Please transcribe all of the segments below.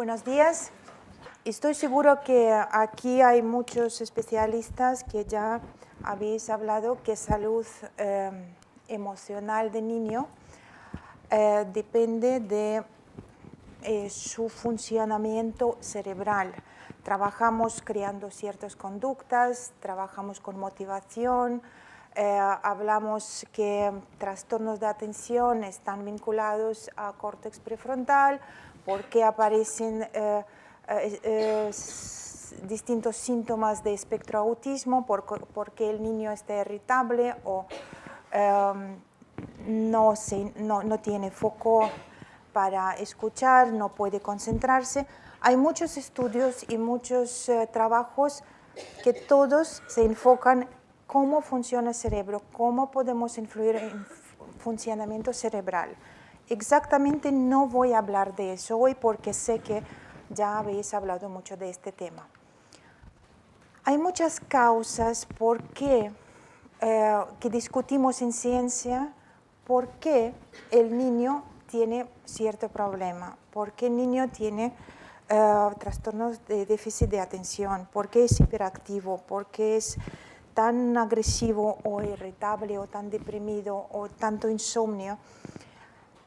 Buenos días. Estoy seguro que aquí hay muchos especialistas que ya habéis hablado que salud emocional del niño depende de su funcionamiento cerebral. Trabajamos creando ciertas conductas, trabajamos con motivación, hablamos que trastornos de atención están vinculados a córtex prefrontal, porque aparecen distintos síntomas de espectro autismo, porque el niño está irritable o no tiene foco para escuchar, no puede concentrarse. Hay muchos estudios y muchos trabajos que todos se enfocan cómo funciona el cerebro, cómo podemos influir en el funcionamiento cerebral. Exactamente no voy a hablar de eso hoy porque sé que ya habéis hablado mucho de este tema. Hay muchas causas por qué que discutimos en ciencia por qué el niño tiene cierto problema, por qué el niño tiene trastornos de déficit de atención, por qué es hiperactivo, por qué es tan agresivo o irritable o tan deprimido o tanto insomnio.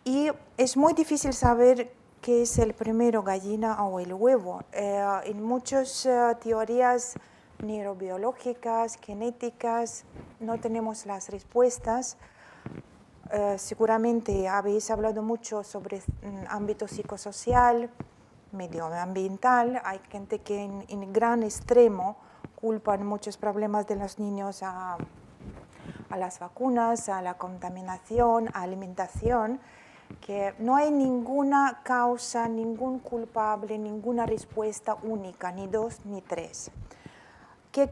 Y es muy difícil saber qué es el primero, gallina o el huevo. En muchas teorías neurobiológicas, genéticas, no tenemos las respuestas. Seguramente habéis hablado mucho sobre ámbito psicosocial, medioambiental. Hay gente que en gran extremo culpan muchos problemas de los niños a las vacunas, a la contaminación, a alimentación, que no hay ninguna causa, ningún culpable, ninguna respuesta única, ni dos ni tres. De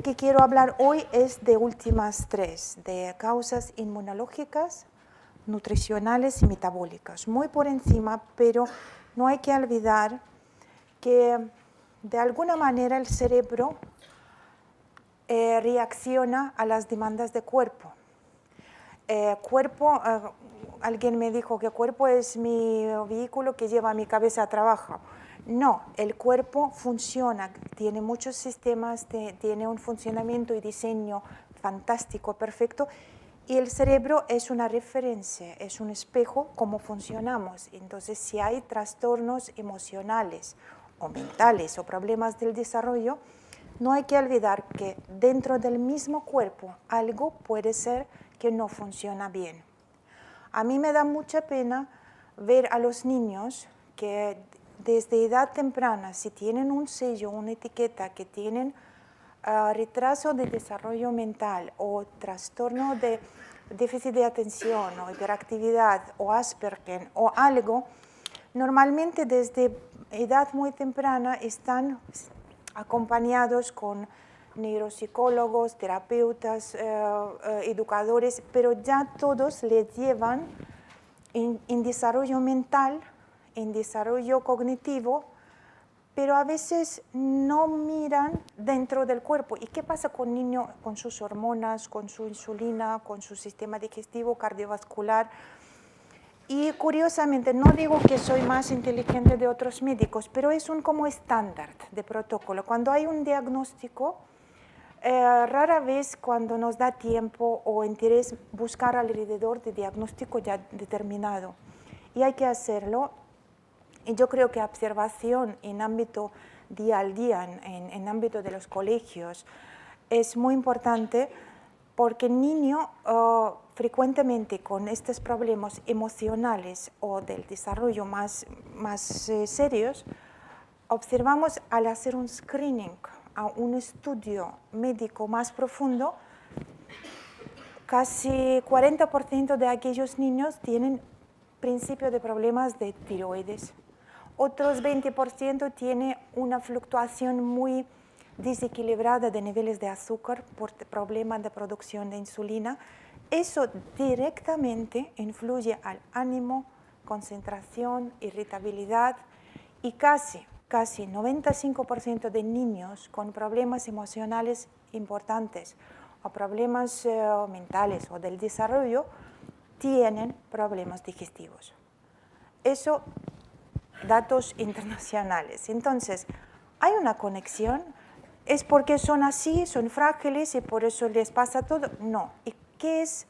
qué quiero hablar hoy es de últimas tres, de causas inmunológicas, nutricionales y metabólicas. Muy por encima, pero no hay que olvidar que de alguna manera el cerebro reacciona a las demandas del cuerpo. Alguien me dijo que el cuerpo es mi vehículo que lleva mi cabeza a trabajo. No, el cuerpo funciona, tiene muchos sistemas, tiene un funcionamiento y diseño fantástico, perfecto, y el cerebro es una referencia, es un espejo cómo funcionamos. Entonces, si hay trastornos emocionales o mentales o problemas del desarrollo, no hay que olvidar que dentro del mismo cuerpo algo puede ser que no funciona bien. A mí me da mucha pena ver a los niños que desde edad temprana, si tienen un sello, una etiqueta que tienen retraso de desarrollo mental o trastorno de déficit de atención o hiperactividad o Asperger o algo, normalmente desde edad muy temprana están acompañados con neuropsicólogos, terapeutas, educadores, pero ya todos les llevan en desarrollo mental, en desarrollo cognitivo, pero a veces no miran dentro del cuerpo. ¿Y qué pasa con el niño, con sus hormonas, con su insulina, con su sistema digestivo, cardiovascular? Y curiosamente, no digo que soy más inteligente de otros médicos, pero es un como estándar de protocolo. Cuando hay un diagnóstico, rara vez cuando nos da tiempo o interés buscar alrededor de diagnóstico ya determinado. Y hay que hacerlo. Y yo creo que observación en ámbito día al día, en ámbito de los colegios, es muy importante porque el niño frecuentemente con estos problemas emocionales o del desarrollo más serios, observamos al hacer un screening, a un estudio médico más profundo, casi 40% de aquellos niños tienen principio de problemas de tiroides. Otros 20% tiene una fluctuación muy desequilibrada de niveles de azúcar por problemas de producción de insulina. Eso directamente influye al ánimo, concentración, irritabilidad y casi 95% de niños con problemas emocionales importantes o problemas mentales o del desarrollo tienen problemas digestivos. Eso, datos internacionales. Entonces, ¿hay una conexión? ¿Es porque son así, son frágiles y por eso les pasa todo? No. ¿Y qué es?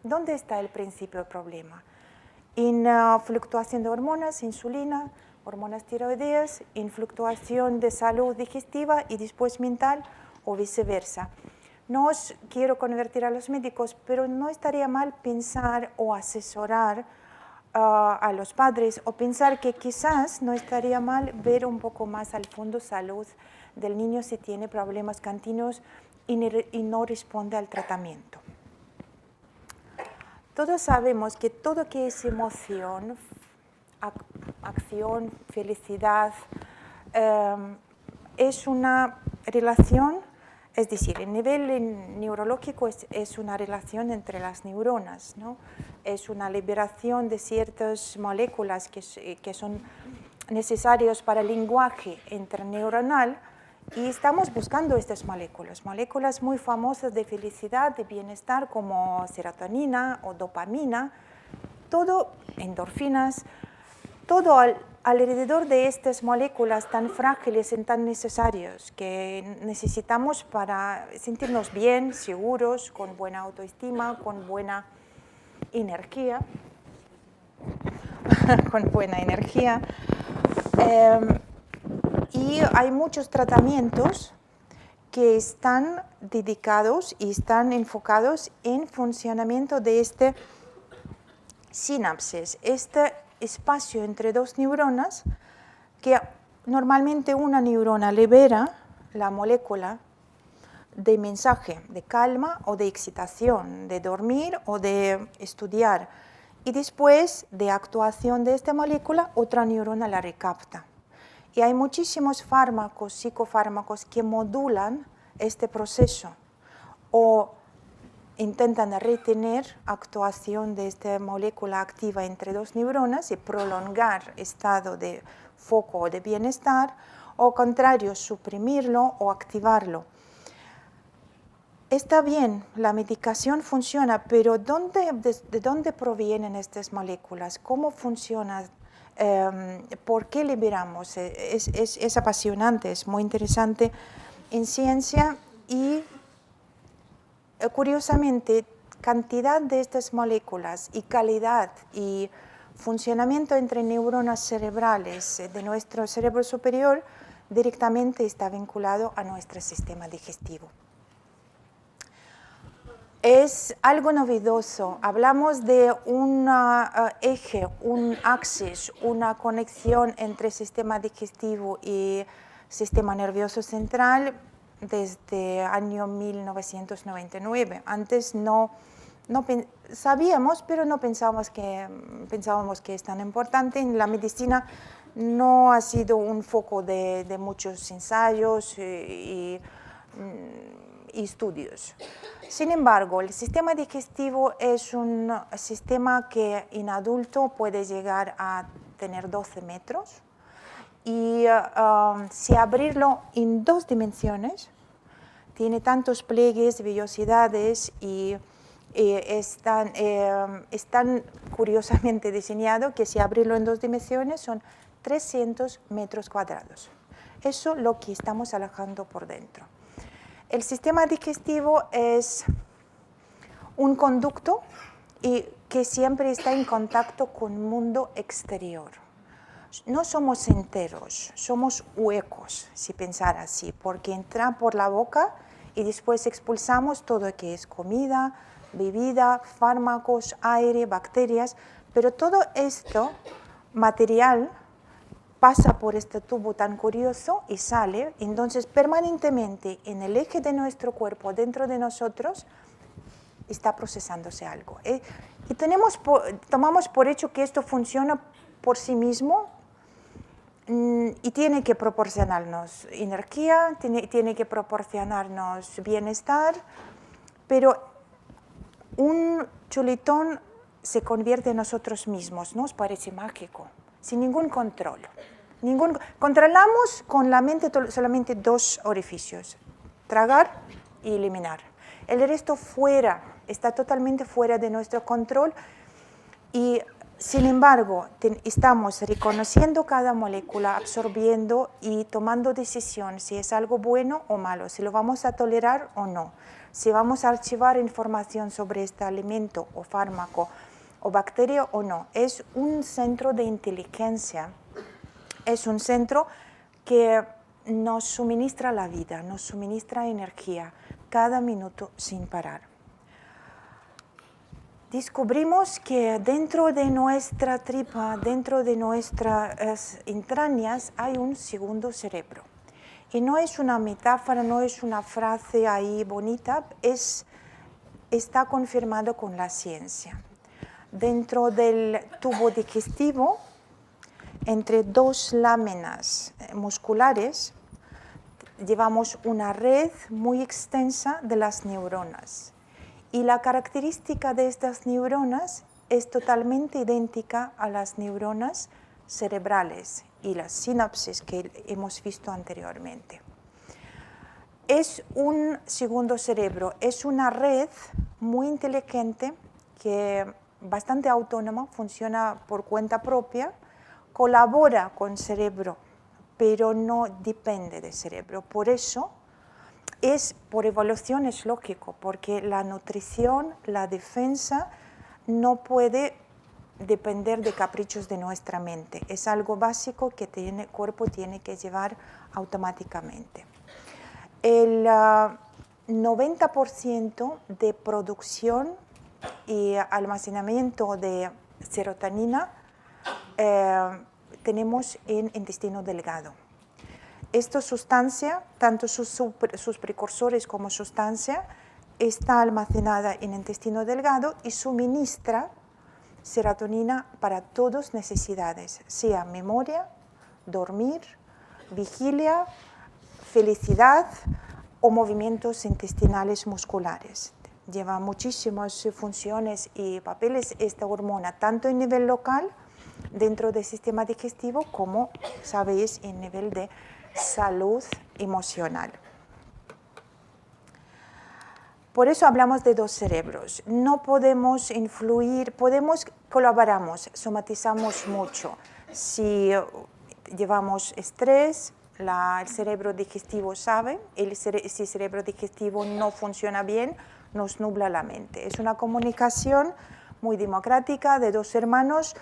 ¿Dónde está el principio del problema? En fluctuación de hormonas, insulina, hormonas tiroideas, en fluctuación de salud digestiva y después mental o viceversa. No os quiero convertir a los médicos, pero no estaría mal pensar o asesorar a los padres o pensar que quizás no estaría mal ver un poco más al fondo salud del niño si tiene problemas continuos y no responde al tratamiento. Todos sabemos que todo que es emoción, acción, felicidad, es una relación, es decir, el nivel neurológico es una relación entre las neuronas, ¿no? Es una liberación de ciertas moléculas que son necesarias para el lenguaje interneuronal y estamos buscando estas moléculas muy famosas de felicidad, de bienestar como serotonina o dopamina, todo, endorfinas, todo alrededor de estas moléculas tan frágiles y tan necesarias que necesitamos para sentirnos bien, seguros, con buena autoestima, con buena energía, y hay muchos tratamientos que están dedicados y están enfocados en funcionamiento de este sinapsis, este espacio entre dos neuronas que normalmente una neurona libera la molécula de mensaje, de calma o de excitación, de dormir o de estudiar. Y después de actuación de esta molécula, otra neurona la recapta. Y hay muchísimos fármacos, psicofármacos que modulan este proceso o intentan retener actuación de esta molécula activa entre dos neuronas y prolongar estado de foco o de bienestar, o al contrario, suprimirlo o activarlo. Está bien, la medicación funciona, pero ¿de dónde provienen estas moléculas? ¿Cómo funciona? ¿Por qué liberamos? Es apasionante, es muy interesante en ciencia y curiosamente, cantidad de estas moléculas y calidad y funcionamiento entre neuronas cerebrales de nuestro cerebro superior directamente está vinculado a nuestro sistema digestivo. Es algo novedoso. Hablamos de un eje, un axis, una conexión entre sistema digestivo y sistema nervioso central desde el año 1999. Antes sabíamos, pero no pensábamos que es tan importante. En la medicina no ha sido un foco de muchos ensayos y estudios. Sin embargo, el sistema digestivo es un sistema que en adulto puede llegar a tener 12 metros y si abrirlo en 2 dimensiones, tiene tantos pliegues, vellosidades y están curiosamente diseñado que si abrirlo en 2 dimensiones son 300 metros cuadrados. Eso es lo que estamos alojando por dentro. El sistema digestivo es un conducto que siempre está en contacto con el mundo exterior. No somos enteros, somos huecos, si pensar así, porque entra por la boca y después expulsamos todo lo que es comida, bebida, fármacos, aire, bacterias, pero todo esto material pasa por este tubo tan curioso y sale, entonces permanentemente en el eje de nuestro cuerpo, dentro de nosotros, está procesándose algo. Y tomamos por hecho que esto funciona por sí mismo y tiene que proporcionarnos energía, tiene que proporcionarnos bienestar, pero un chuletón se convierte en nosotros mismos, nos parece mágico, sin ningún control. Controlamos con la mente solamente 2 orificios, tragar y eliminar. El resto fuera, está totalmente fuera de nuestro control y Sin embargo, estamos reconociendo cada molécula, absorbiendo y tomando decisión si es algo bueno o malo, si lo vamos a tolerar o no, si vamos a archivar información sobre este alimento o fármaco o bacteria o no. Es un centro de inteligencia, es un centro que nos suministra la vida, nos suministra energía cada minuto sin parar. Descubrimos que dentro de nuestra tripa, dentro de nuestras entrañas, hay un segundo cerebro. Y no es una metáfora, no es una frase ahí bonita, está confirmado con la ciencia. Dentro del tubo digestivo, entre dos láminas musculares, llevamos una red muy extensa de las neuronas. Y la característica de estas neuronas es totalmente idéntica a las neuronas cerebrales y las sinapsis que hemos visto anteriormente. Es un segundo cerebro, es una red muy inteligente que bastante autónoma, funciona por cuenta propia, colabora con el cerebro, pero no depende del cerebro. Por eso, por evolución es lógico, porque la nutrición, la defensa, no puede depender de caprichos de nuestra mente. Es algo básico que el cuerpo tiene que llevar automáticamente. El 90% de producción y almacenamiento de serotonina tenemos en intestino delgado. Esta sustancia, tanto sus precursores como sustancia, está almacenada en el intestino delgado y suministra serotonina para todas necesidades, sea memoria, dormir, vigilia, felicidad o movimientos intestinales musculares. Lleva muchísimas funciones y papeles esta hormona, tanto en nivel local, dentro del sistema digestivo, como, sabéis, en nivel de salud emocional. Por eso hablamos de dos cerebros. No podemos influir, colaboramos, somatizamos mucho. Si llevamos estrés, el cerebro digestivo sabe, si el cerebro digestivo no funciona bien, nos nubla la mente. Es una comunicación muy democrática de dos hermanos,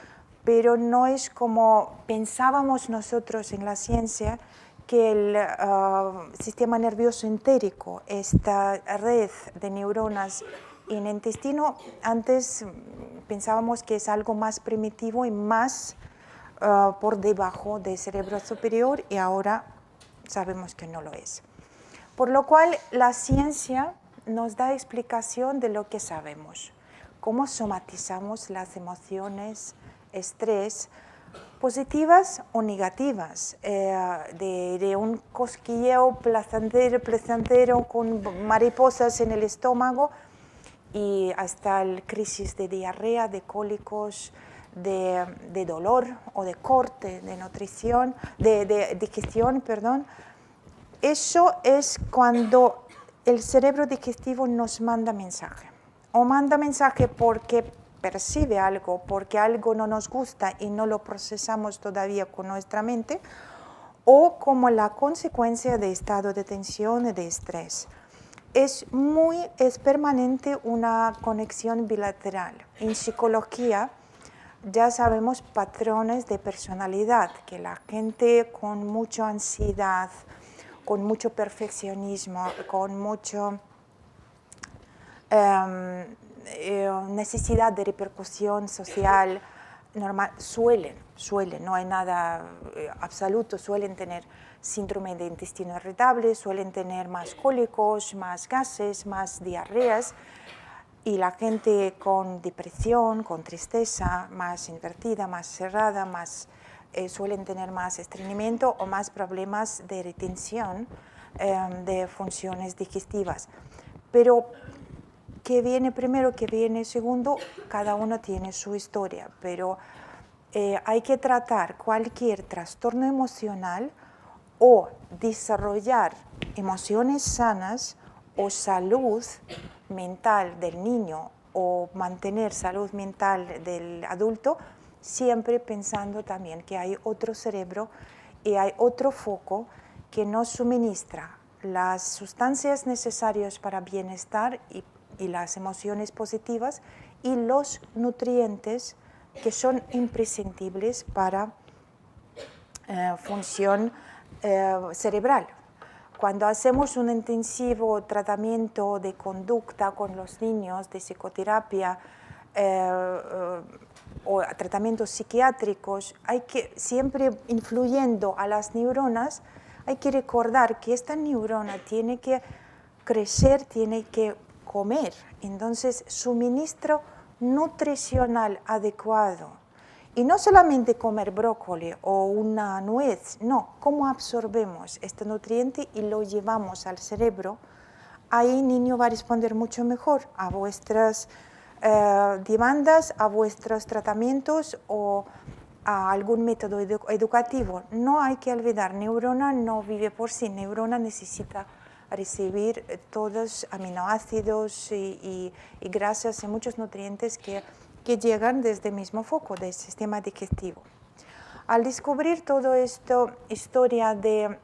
pero no es como pensábamos nosotros en la ciencia, que el sistema nervioso entérico, esta red de neuronas en el intestino, antes pensábamos que es algo más primitivo y más por debajo del cerebro superior, y ahora sabemos que no lo es. Por lo cual la ciencia nos da explicación de lo que sabemos, cómo somatizamos las emociones, estrés, positivas o negativas, de un cosquilleo placentero con mariposas en el estómago y hasta la crisis de diarrea, de cólicos, de dolor o de corte de nutrición, de digestión, perdón. Eso es cuando el cerebro digestivo nos manda mensaje. O manda mensaje porque percibe algo, porque algo no nos gusta y no lo procesamos todavía con nuestra mente, o como la consecuencia de estado de tensión y de estrés. Es permanente una conexión bilateral. En psicología ya sabemos patrones de personalidad, que la gente con mucha ansiedad, con mucho perfeccionismo, con mucho necesidad de repercusión social normal, suelen, no hay nada absoluto, suelen tener síndrome de intestino irritable, suelen tener más cólicos, más gases, más diarreas, y la gente con depresión, con tristeza, más invertida, más cerrada, suelen tener más estreñimiento o más problemas de retención de funciones digestivas. Pero ¿qué viene primero, qué viene segundo? Cada uno tiene su historia, pero hay que tratar cualquier trastorno emocional o desarrollar emociones sanas o salud mental del niño o mantener salud mental del adulto siempre pensando también que hay otro cerebro y hay otro foco que nos suministra las sustancias necesarias para bienestar y las emociones positivas y los nutrientes que son imprescindibles para función cerebral. Cuando hacemos un intensivo tratamiento de conducta con los niños, de psicoterapia o tratamientos psiquiátricos, hay que, siempre influyendo a las neuronas, hay que recordar que esta neurona tiene que crecer, tiene que comer. Entonces, suministro nutricional adecuado. Y no solamente comer brócoli o una nuez, no, cómo absorbemos este nutriente y lo llevamos al cerebro, ahí el niño va a responder mucho mejor a vuestras demandas, a vuestros tratamientos o a algún método educativo. No hay que olvidar, neurona no vive por sí, neurona necesita recibir todos aminoácidos y grasas y muchos nutrientes que llegan desde el mismo foco del sistema digestivo. Al descubrir todo esto, historia de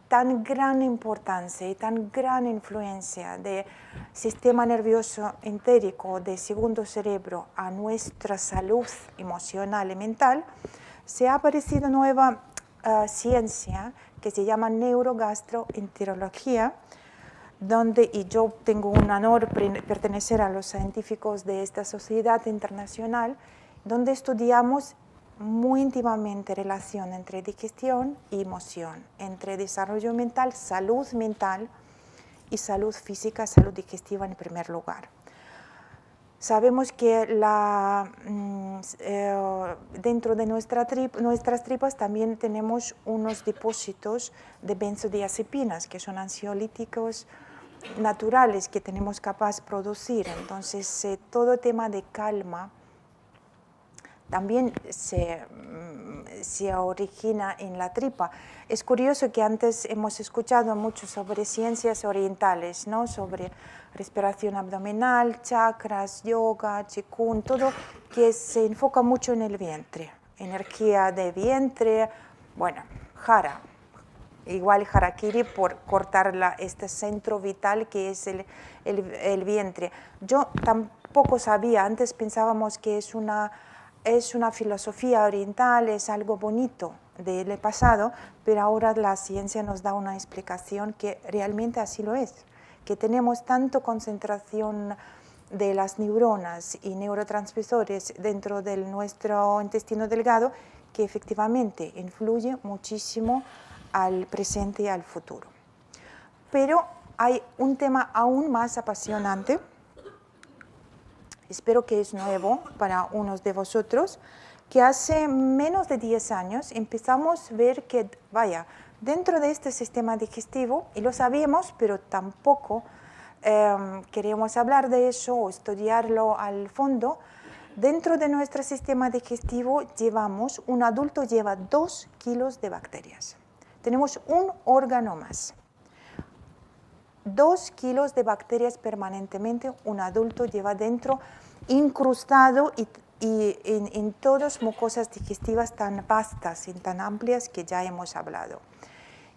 tan gran importancia y tan gran influencia del sistema nervioso entérico del segundo cerebro a nuestra salud emocional y mental, se ha aparecido nueva ciencia que se llama neurogastroenterología, donde, y yo tengo un honor pertenecer a los científicos de esta sociedad internacional, donde estudiamos muy íntimamente relación entre digestión y emoción, entre desarrollo mental, salud mental y salud física, salud digestiva en primer lugar. Sabemos que dentro de nuestras tripas también tenemos unos depósitos de benzodiazepinas, que son ansiolíticos naturales que tenemos capaz de producir. Entonces, todo tema de calma también se origina en la tripa. Es curioso que antes hemos escuchado mucho sobre ciencias orientales, ¿no? Sobre respiración abdominal, chakras, yoga, qigong, todo que se enfoca mucho en el vientre, energía de vientre, bueno, jara, igual harakiri por cortar este centro vital que es el vientre. Yo tampoco sabía, antes pensábamos que es una filosofía oriental, es algo bonito del pasado, pero ahora la ciencia nos da una explicación que realmente así lo es, que tenemos tanto concentración de las neuronas y neurotransmisores dentro de nuestro intestino delgado que efectivamente influye muchísimo al presente y al futuro. Pero hay un tema aún más apasionante, espero que es nuevo para unos de vosotros, que hace menos de 10 años empezamos a ver que, vaya, dentro de este sistema digestivo, y lo sabíamos, pero tampoco queríamos hablar de eso o estudiarlo al fondo, dentro de nuestro sistema digestivo un adulto lleva 2 kilos de bacterias. Tenemos un órgano más. 2 kilos de bacterias permanentemente un adulto lleva dentro, incrustado y en todas mucosas digestivas tan vastas y tan amplias que ya hemos hablado.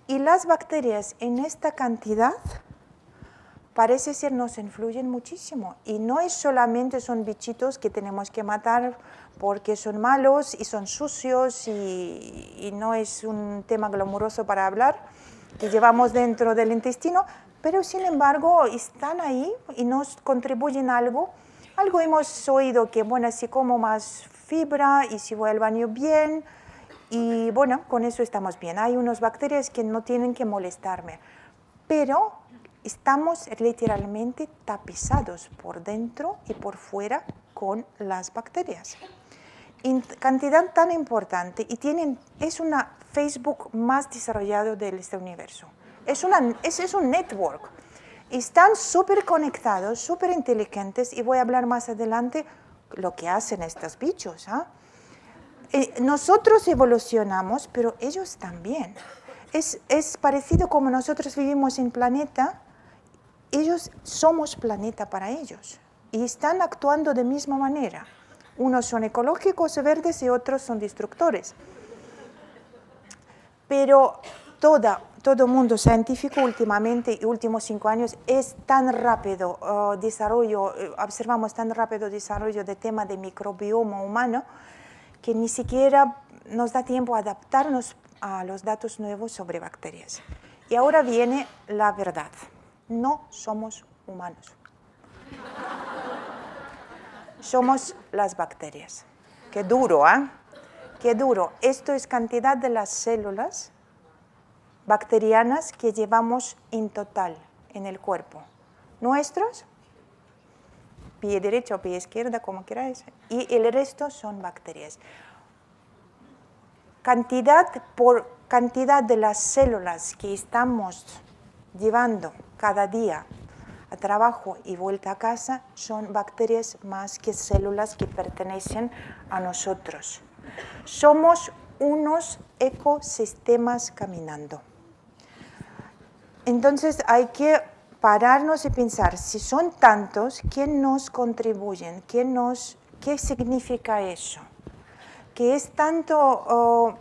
Y las bacterias en esta cantidad parece ser nos influyen muchísimo. Y no es solamente son bichitos que tenemos que matar porque son malos y son sucios y no es un tema glamuroso para hablar, que llevamos dentro del intestino, pero sin embargo están ahí y nos contribuyen algo. Algo hemos oído que, bueno, si como más fibra y si voy al baño bien, y bueno, con eso estamos bien. Hay unas bacterias que no tienen que molestarme, pero estamos literalmente tapizados por dentro y por fuera con las bacterias. En cantidad tan importante y es una Facebook más desarrollado de este universo. Es un network. Están súper conectados, súper inteligentes y voy a hablar más adelante lo que hacen estos bichos. Nosotros evolucionamos, pero ellos también. Es parecido como nosotros vivimos en planeta, ellos somos planeta para ellos y están actuando de misma manera. Unos son ecológicos, verdes, y otros son destructores. Pero todo mundo científico últimamente, y últimos 5 años, es tan rápido observamos tan rápido desarrollo del tema de microbioma humano, que ni siquiera nos da tiempo a adaptarnos a los datos nuevos sobre bacterias. Y ahora viene la verdad. No somos humanos. Somos las bacterias. Qué duro, ¿eh? Qué duro. Esto es cantidad de las células bacterianas que llevamos en total en el cuerpo. Nuestros, pie derecho o pie izquierda, como queráis, y el resto son bacterias. Cantidad por cantidad de las células que estamos llevando cada día a trabajo y vuelta a casa son bacterias más que células que pertenecen a nosotros. Somos unos ecosistemas caminando. Entonces hay que pararnos y pensar, si son tantos, ¿qué nos contribuyen? ¿Qué significa eso? Que es tanto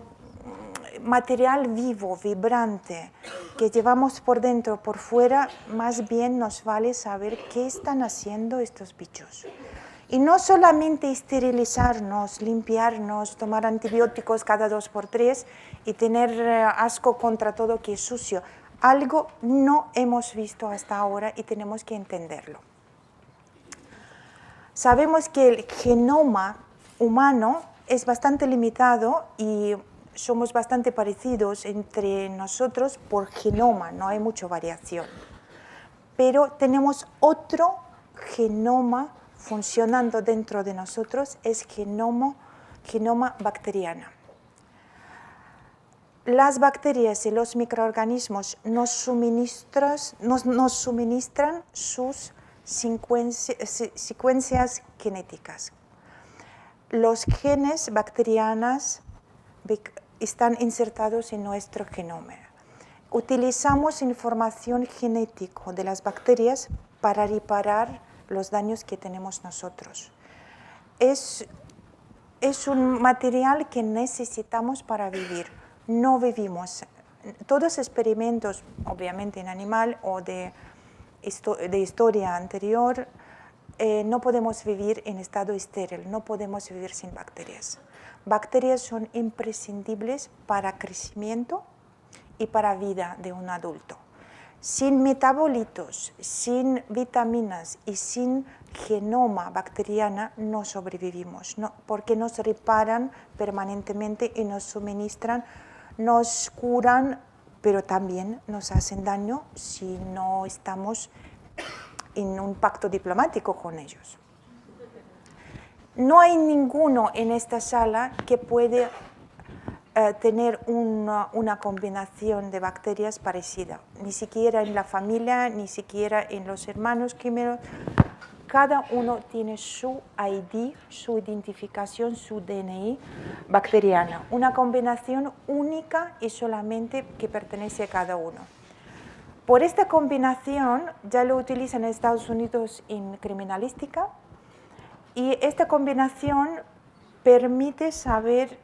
material vivo, vibrante, que llevamos por dentro, por fuera, más bien nos vale saber qué están haciendo estos bichos. Y no solamente esterilizarnos, limpiarnos, tomar antibióticos cada 2 por 3 y tener asco contra todo que es sucio. Algo no hemos visto hasta ahora y tenemos que entenderlo. Sabemos que el genoma humano es bastante limitado y somos bastante parecidos entre nosotros por genoma, no hay mucha variación. Pero tenemos otro genoma funcionando dentro de nosotros, es genoma bacteriano. Las bacterias y los microorganismos nos suministran sus secuencias genéticas. Los genes bacterianos están insertados en nuestro genoma. Utilizamos información genética de las bacterias para reparar los daños que tenemos nosotros. Es un material que necesitamos para vivir. No vivimos. Todos los experimentos, obviamente en animal o de historia anterior, no podemos vivir en estado estéril, no podemos vivir sin bacterias. Bacterias son imprescindibles para crecimiento y para vida de un adulto. Sin metabolitos, sin vitaminas y sin genoma bacteriana no sobrevivimos, porque nos reparan permanentemente y nos suministran, nos curan, pero también nos hacen daño si no estamos en un pacto diplomático con ellos. No hay ninguno en esta sala que puede tener una combinación de bacterias parecida, ni siquiera en la familia, ni siquiera en los hermanos gemelos. Cada uno tiene su ID, su identificación, su DNI bacteriana, una combinación única y solamente que pertenece a cada uno. Por esta combinación ya lo utilizan en Estados Unidos en criminalística, y esta combinación permite saber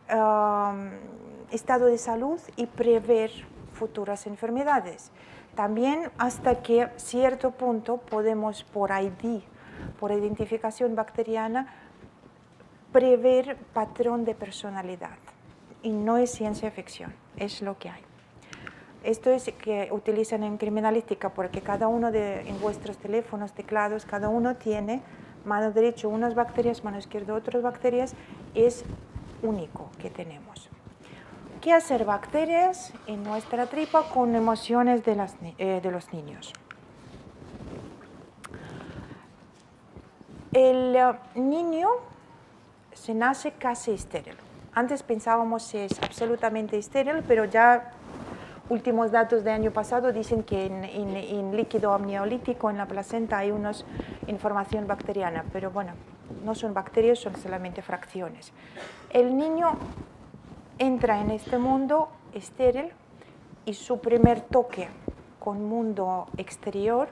estado de salud y prever futuras enfermedades. También hasta que cierto punto podemos por ID, por identificación bacteriana, prever patrón de personalidad. Y no es ciencia ficción, es lo que hay. Esto es que utilizan en criminalística porque cada uno en vuestros teléfonos, teclados, cada uno tiene mano derecha unas bacterias, mano izquierda otras bacterias, es único que tenemos. ¿Qué hacer bacterias en nuestra tripa con emociones de los niños? El niño se nace casi estéril. Antes pensábamos que es absolutamente estéril, pero ya últimos datos del año pasado dicen que en líquido amniolítico, en la placenta, hay información bacteriana, pero bueno, no son bacterias, son solamente fracciones. El niño entra en este mundo estéril y su primer toque con mundo exterior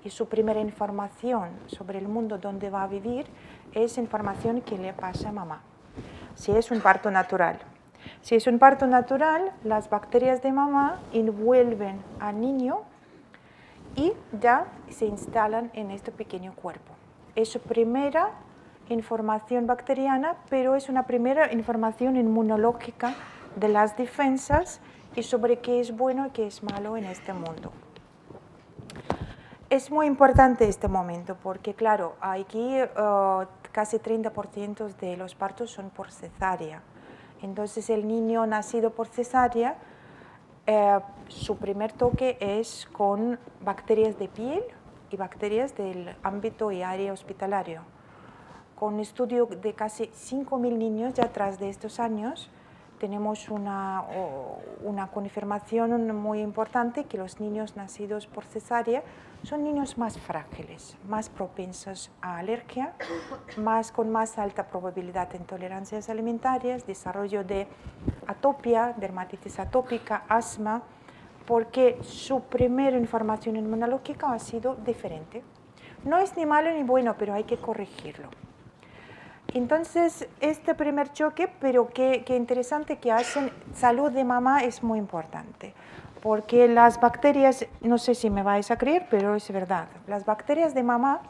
y su primera información sobre el mundo donde va a vivir es información que le pasa a mamá, si es un parto natural. Si es un parto natural, las bacterias de mamá envuelven al niño y ya se instalan en este pequeño cuerpo. Es su primera información bacteriana, pero es una primera información inmunológica de las defensas y sobre qué es bueno y qué es malo en este mundo. Es muy importante este momento porque, claro, aquí casi 30% de los partos son por cesárea. Entonces, el niño nacido por cesárea, su primer toque es con bacterias de piel y bacterias del ámbito y área hospitalario. Con un estudio de casi 5.000 niños ya atrás de estos años, tenemos una confirmación muy importante que los niños nacidos por cesárea son niños más frágiles, más propensos a alergia, con más alta probabilidad de intolerancias alimentarias, desarrollo de atopia, dermatitis atópica, asma, porque su primera información inmunológica ha sido diferente. No es ni malo ni bueno, pero hay que corregirlo. Entonces, este primer choque, pero qué interesante que hacen, salud de mamá es muy importante, porque las bacterias, no sé si me vais a creer, pero es verdad, las bacterias de mamá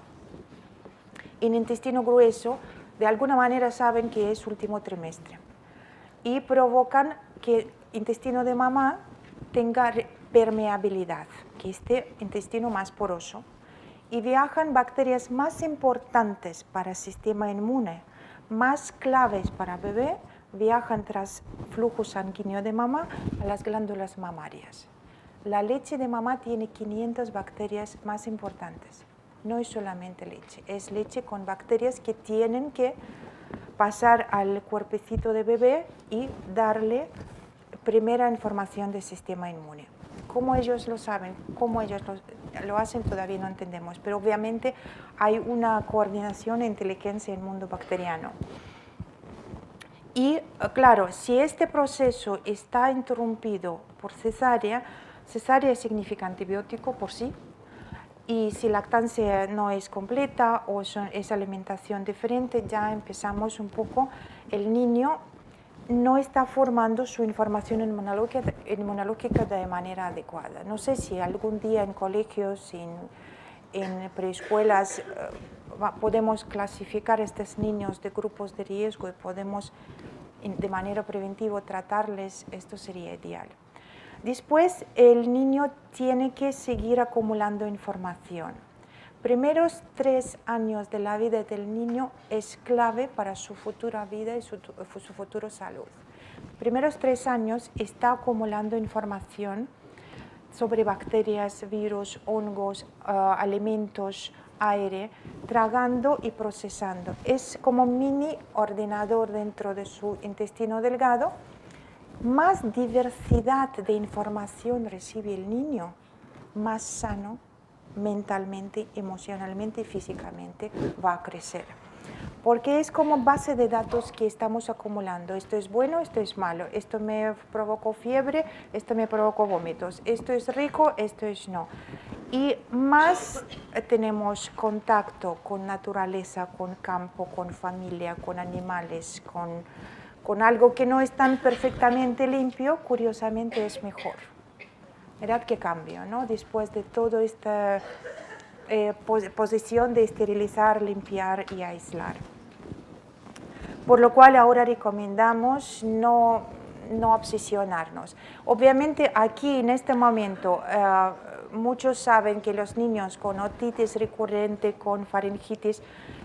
en intestino grueso de alguna manera saben que es último trimestre y provocan que el intestino de mamá tenga permeabilidad, que esté intestino más poroso, y viajan bacterias más importantes para el sistema inmune, más claves para bebé, viajan tras flujo sanguíneo de mamá a las glándulas mamarias. La leche de mamá tiene 500 bacterias más importantes. No es solamente leche, es leche con bacterias que tienen que pasar al cuerpecito de bebé y darle primera información del sistema inmune. ¿Cómo ellos lo saben? ¿Cómo ellos lo hacen? Todavía no entendemos, pero obviamente hay una coordinación e inteligencia en el mundo bacteriano. Y claro, si este proceso está interrumpido por cesárea, cesárea significa antibiótico por sí, y si lactancia no es completa o es alimentación diferente, ya empezamos un poco, el niño no está formando su información inmunológica de manera adecuada. No sé si algún día en colegios, en preescuelas, podemos clasificar a estos niños de grupos de riesgo y podemos de manera preventiva tratarles, esto sería ideal. Después, el niño tiene que seguir acumulando información. Primeros 3 años de la vida del niño es clave para su futura vida y su futura salud. Primeros 3 años está acumulando información sobre bacterias, virus, hongos, alimentos, aire, tragando y procesando. Es como un mini ordenador dentro de su intestino delgado. Más diversidad de información recibe el niño, más sano mentalmente, emocionalmente y físicamente va a crecer. Porque es como base de datos que estamos acumulando. Esto es bueno, esto es malo. Esto me provocó fiebre, esto me provocó vómitos. Esto es rico, esto es no. Y más tenemos contacto con naturaleza, con campo, con familia, con animales, con algo que no es tan perfectamente limpio, curiosamente es mejor. Mirad qué cambio, ¿no? Después de toda esta posición de esterilizar, limpiar y aislar. Por lo cual ahora recomendamos no obsesionarnos. Obviamente aquí en este momento muchos saben que los niños con otitis recurrente, con faringitis,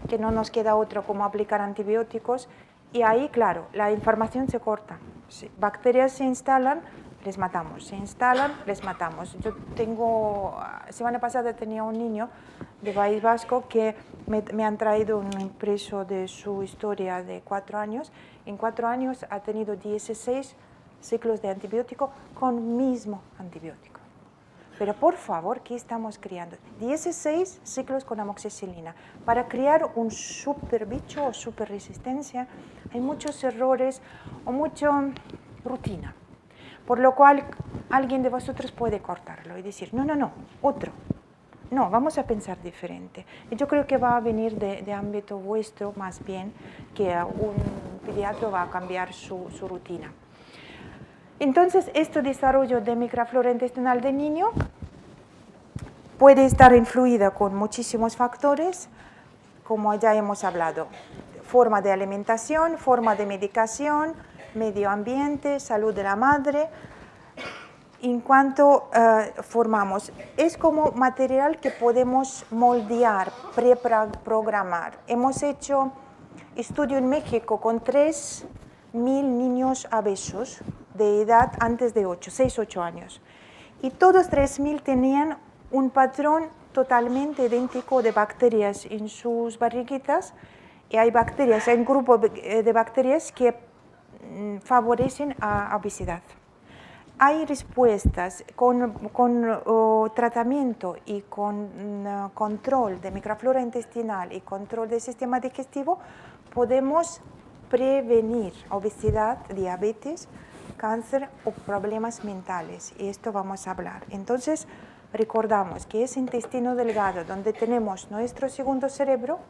que no nos queda otro como aplicar antibióticos, y ahí, claro, la información se corta. Si bacterias se instalan, les matamos. Se instalan, les matamos. Yo semana pasada tenía un niño de País Vasco que me han traído un impreso de su historia de 4 años. En 4 años ha tenido 16 ciclos de antibiótico con mismo antibiótico. Pero por favor, ¿qué estamos criando? 16 ciclos con amoxicilina. Para criar un super bicho o super resistencia hay muchos errores o mucha rutina. Por lo cual alguien de vosotros puede cortarlo y decir, no, otro. No, vamos a pensar diferente. Y yo creo que va a venir de ámbito vuestro más bien, que un pediatra va a cambiar su rutina. Entonces, este desarrollo de microflora intestinal del niño puede estar influida con muchísimos factores, como ya hemos hablado. Forma de alimentación, forma de medicación, medio ambiente, salud de la madre. En cuanto formamos, es como material que podemos moldear, preprogramar. Hemos hecho estudio en México con 3.000 niños obesos de edad antes de 6-8 años. Y todos 3.000 tenían un patrón totalmente idéntico de bacterias en sus barriguitas. Y hay bacterias, hay un grupo de bacterias que favorecen a obesidad. Hay respuestas con tratamiento y con control de microflora intestinal y control del sistema digestivo, podemos prevenir obesidad, diabetes, cáncer o problemas mentales. Y esto vamos a hablar. Entonces, recordamos que ese intestino delgado donde tenemos nuestro segundo cerebro,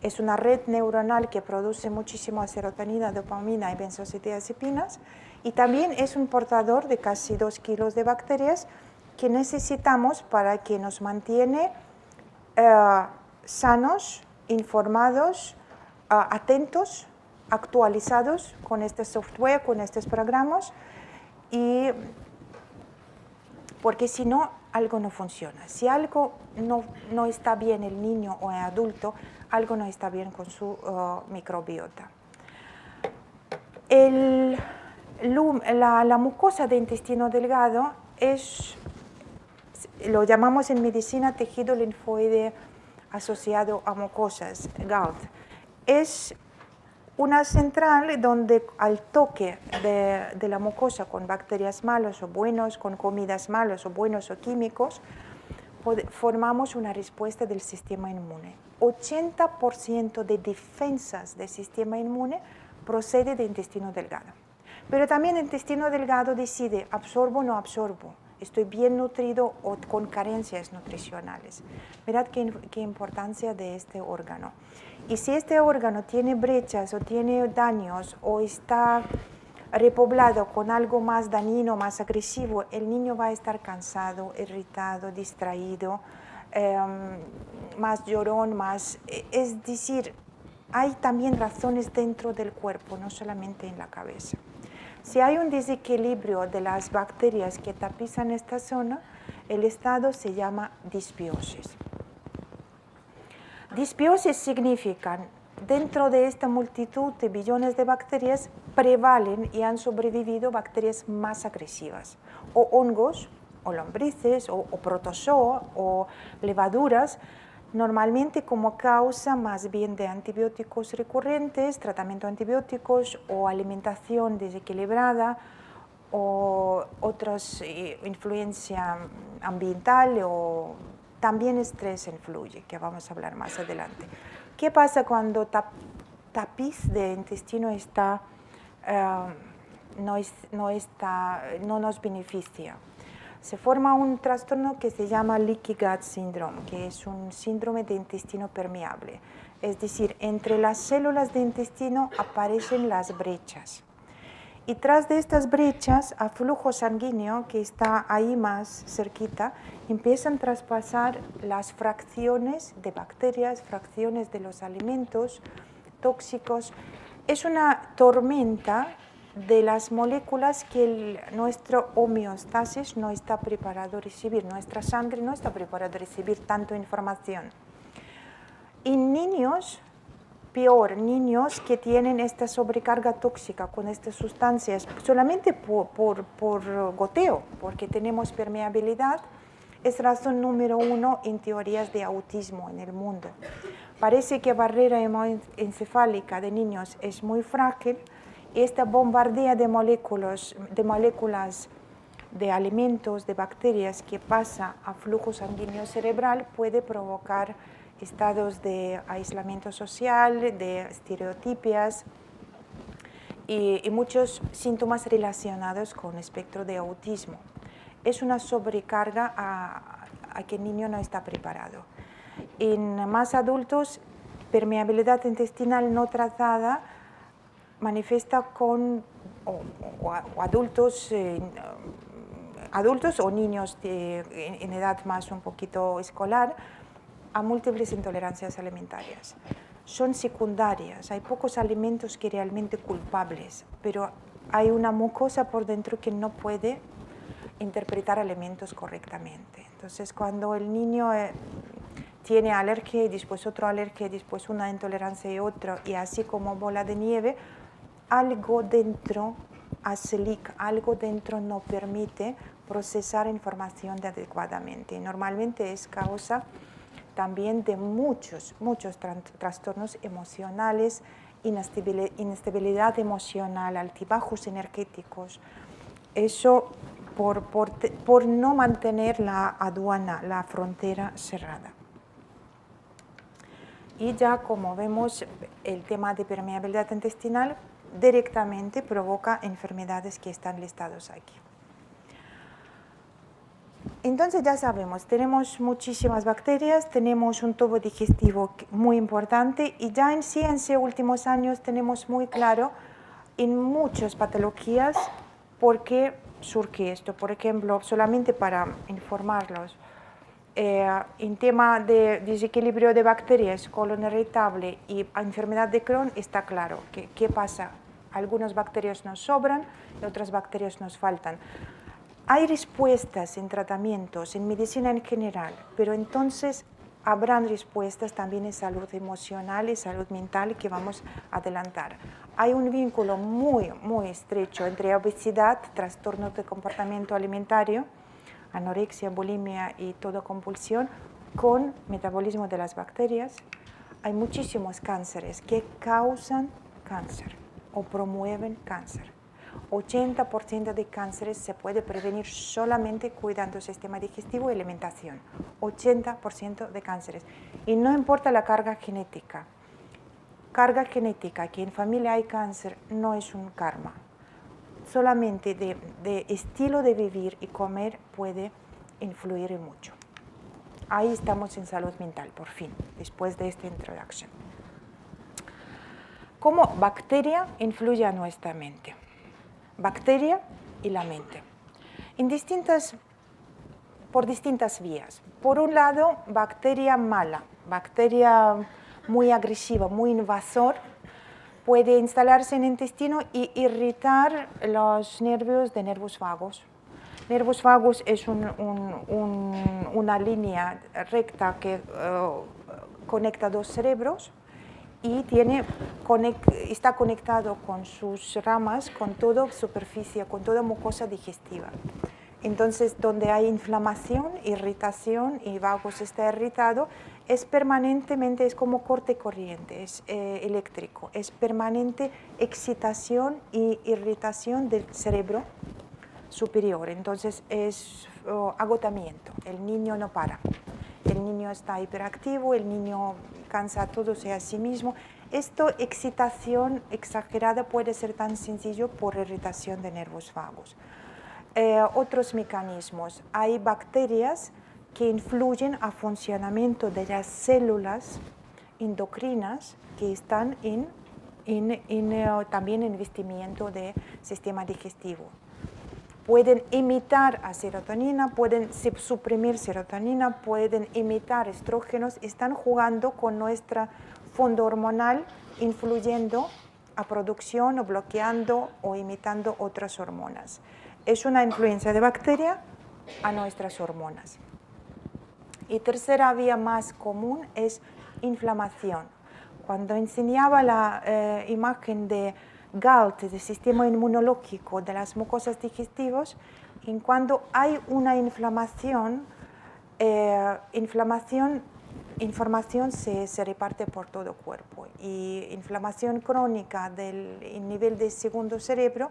es una red neuronal que produce muchísima serotonina, dopamina y benzodiazepinas, y también es un portador de casi 2 kilos de bacterias que necesitamos para que nos mantiene sanos, informados, atentos, actualizados con este software, con estos programas, y porque si no, algo no funciona. Si algo no está bien el niño o el adulto, algo no está bien con su microbiota. La mucosa de intestino delgado lo llamamos en medicina tejido linfoide asociado a mucosas, GALT. Es una central donde al toque de la mucosa con bacterias malas o buenos, con comidas malas o buenos o químicos, formamos una respuesta del sistema inmune. 80% de defensas del sistema inmune procede del intestino delgado. Pero también el intestino delgado decide, absorbo o no absorbo, estoy bien nutrido o con carencias nutricionales. Mirad qué importancia de este órgano. Y si este órgano tiene brechas o tiene daños o está repoblado con algo más dañino, más agresivo, el niño va a estar cansado, irritado, distraído, más llorón, es decir, hay también razones dentro del cuerpo, no solamente en la cabeza. Si hay un desequilibrio de las bacterias que tapizan esta zona, el estado se llama disbiosis. Disbiosis significa, dentro de esta multitud de billones de bacterias, prevalen y han sobrevivido bacterias más agresivas, o hongos, o lombrices, o protozoa, o levaduras, normalmente como causa más bien de antibióticos recurrentes, tratamiento de antibióticos, o alimentación desequilibrada, o otras influencia ambiental, o también estrés influye, que vamos a hablar más adelante. ¿Qué pasa cuando tapiz de intestino no nos beneficia? Se forma un trastorno que se llama Leaky Gut Syndrome, que es un síndrome de intestino permeable. Es decir, entre las células de intestino aparecen las brechas. Y tras de estas brechas, a flujo sanguíneo, que está ahí más cerquita, empiezan a traspasar las fracciones de bacterias, fracciones de los alimentos tóxicos. Es una tormenta de las moléculas que nuestra homeostasis no está preparado a recibir, nuestra sangre no está preparada a recibir tanta información. En niños, peor, niños que tienen esta sobrecarga tóxica con estas sustancias, solamente por goteo, porque tenemos permeabilidad, es razón número 1 en teorías de autismo en el mundo. Parece que la barrera encefálica de niños es muy frágil. Esta bombardea de moléculas de alimentos, de bacterias que pasa a flujo sanguíneo cerebral puede provocar estados de aislamiento social, de estereotipias y muchos síntomas relacionados con el espectro de autismo. Es una sobrecarga a que el niño no está preparado. En más adultos, permeabilidad intestinal no tratada manifiesta con adultos, adultos o niños en edad más un poquito escolar a múltiples intolerancias alimentarias. Son secundarias, hay pocos alimentos que realmente culpables, pero hay una mucosa por dentro que no puede interpretar alimentos correctamente. Entonces, cuando el niño tiene alergia y después otra alergia y después una intolerancia y otra, y así como bola de nieve, algo dentro hace leak, algo dentro no permite procesar información adecuadamente. Normalmente es causa también de muchos trastornos emocionales, inestabilidad emocional, altibajos energéticos. Eso por no mantener la aduana, la frontera cerrada. Y ya como vemos, el tema de permeabilidad intestinal directamente provoca enfermedades que están listadas aquí. Entonces ya sabemos, tenemos muchísimas bacterias, tenemos un tubo digestivo muy importante y ya en ciencia últimos años tenemos muy claro en muchas patologías por qué surge esto. Por ejemplo, solamente para informarlos, en tema de desequilibrio de bacterias, colon irritable y enfermedad de Crohn está claro qué pasa. Algunas bacterias nos sobran y otras bacterias nos faltan. Hay respuestas en tratamientos, en medicina en general, pero entonces habrán respuestas también en salud emocional y salud mental que vamos a adelantar. Hay un vínculo muy estrecho entre obesidad, trastornos de comportamiento alimentario, anorexia, bulimia y toda compulsión, con metabolismo de las bacterias. Hay muchísimos cánceres que causan cáncer o promueven cáncer. 80% de cánceres se puede prevenir solamente cuidando el sistema digestivo y alimentación. 80% de cánceres. Y no importa la carga genética. Carga genética, que en familia hay cáncer, no es un karma. Solamente de estilo de vivir y comer puede influir mucho. Ahí estamos en salud mental, por fin, después de esta introducción. ¿Cómo bacteria influye a nuestra mente? Bacteria y la mente. Por distintas vías. Por un lado, bacteria mala, bacteria muy agresiva, muy invasor, puede instalarse en el intestino y irritar los nervios de nervios vagos. Nervios vagos es una línea recta que conecta dos cerebros y está conectado con sus ramas, con toda superficie, con toda mucosa digestiva. Entonces, donde hay inflamación, irritación y vagos está irritado, es permanentemente, es como corte corriente, es eléctrico, es permanente excitación y irritación del cerebro superior. Entonces, es agotamiento, el niño no para. El niño está hiperactivo, el niño cansa a todos y a sí mismo. Esta excitación exagerada puede ser tan sencillo por irritación de nervios vagos. Otros mecanismos. Hay bacterias que influyen al funcionamiento de las células endocrinas que están también en vestimiento del sistema digestivo. Pueden imitar a serotonina, pueden suprimir serotonina, pueden imitar estrógenos, están jugando con nuestro fondo hormonal, influyendo a producción o bloqueando o imitando otras hormonas. Es una influencia de bacteria a nuestras hormonas. Y tercera vía más común es inflamación. Cuando enseñaba la imagen de Galt, del sistema inmunológico de las mucosas digestivas, en cuando hay una inflamación, información se reparte por todo el cuerpo. Y inflamación crónica del nivel de segundo cerebro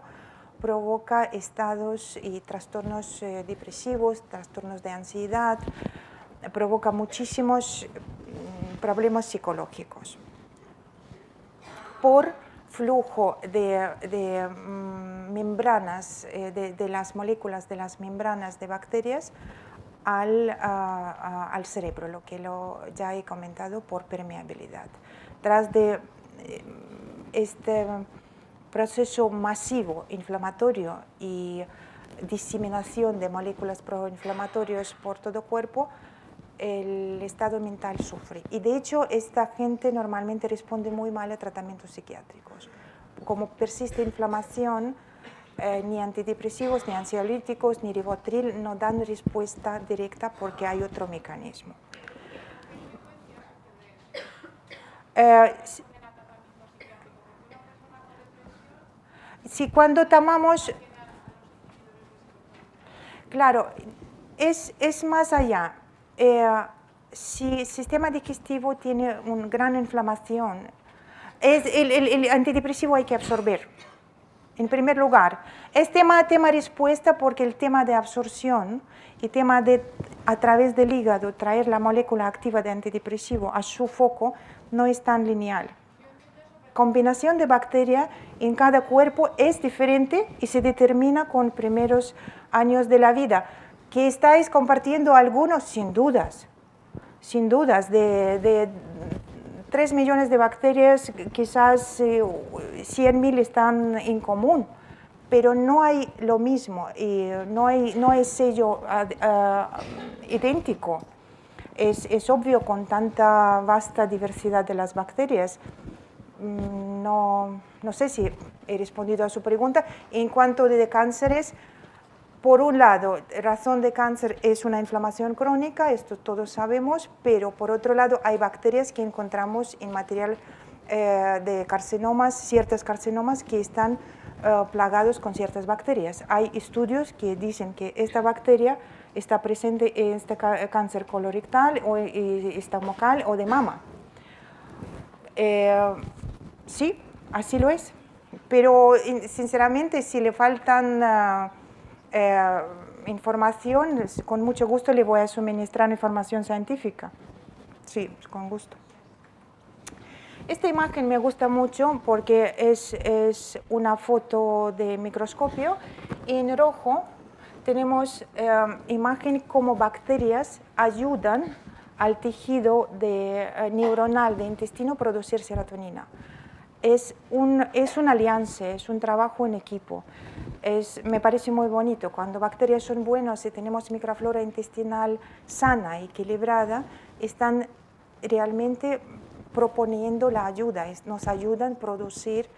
provoca estados y trastornos depresivos, trastornos de ansiedad, provoca muchísimos problemas psicológicos. Por flujo de membranas, de las moléculas de las membranas de bacterias, al cerebro, lo que ya he comentado por permeabilidad. Tras de este proceso masivo inflamatorio y diseminación de moléculas proinflamatorias por todo el cuerpo, el estado mental sufre. Y de hecho, esta gente normalmente responde muy mal a tratamientos psiquiátricos. Como persiste inflamación, ni antidepresivos, ni ansiolíticos, ni ribotril no dan respuesta directa porque hay otro mecanismo. Si cuando tomamos, claro, es más allá. Si el sistema digestivo tiene una gran inflamación, el antidepresivo hay que absorber. En primer lugar, es tema respuesta porque el tema de absorción y tema de a través del hígado traer la molécula activa de antidepresivo a su foco no es tan lineal. Combinación de bacterias en cada cuerpo es diferente y se determina con primeros años de la vida. ¿Que estáis compartiendo algunos? Sin dudas, de 3 millones de bacterias, quizás 100.000 están en común, pero no hay lo mismo, y no hay sello idéntico. Es obvio con tanta vasta diversidad de las bacterias. No sé si he respondido a su pregunta. En cuanto de cánceres, por un lado, razón de cáncer es una inflamación crónica, esto todos sabemos, pero por otro lado hay bacterias que encontramos en material de carcinomas, ciertos carcinomas que están plagados con ciertas bacterias. Hay estudios que dicen que esta bacteria está presente en este cáncer colorectal o estomacal o de mama. Sí, así lo es, pero sinceramente si le faltan información, con mucho gusto le voy a suministrar información científica. Sí, con gusto. Esta imagen me gusta mucho porque es una foto de microscopio. En rojo tenemos imagen cómo bacterias ayudan al tejido neuronal de intestino a producir serotonina. Es una alianza, es un trabajo en equipo. Me parece muy bonito. Cuando bacterias son buenas y tenemos microflora intestinal sana, equilibrada, están realmente proponiendo la ayuda, nos ayudan a producir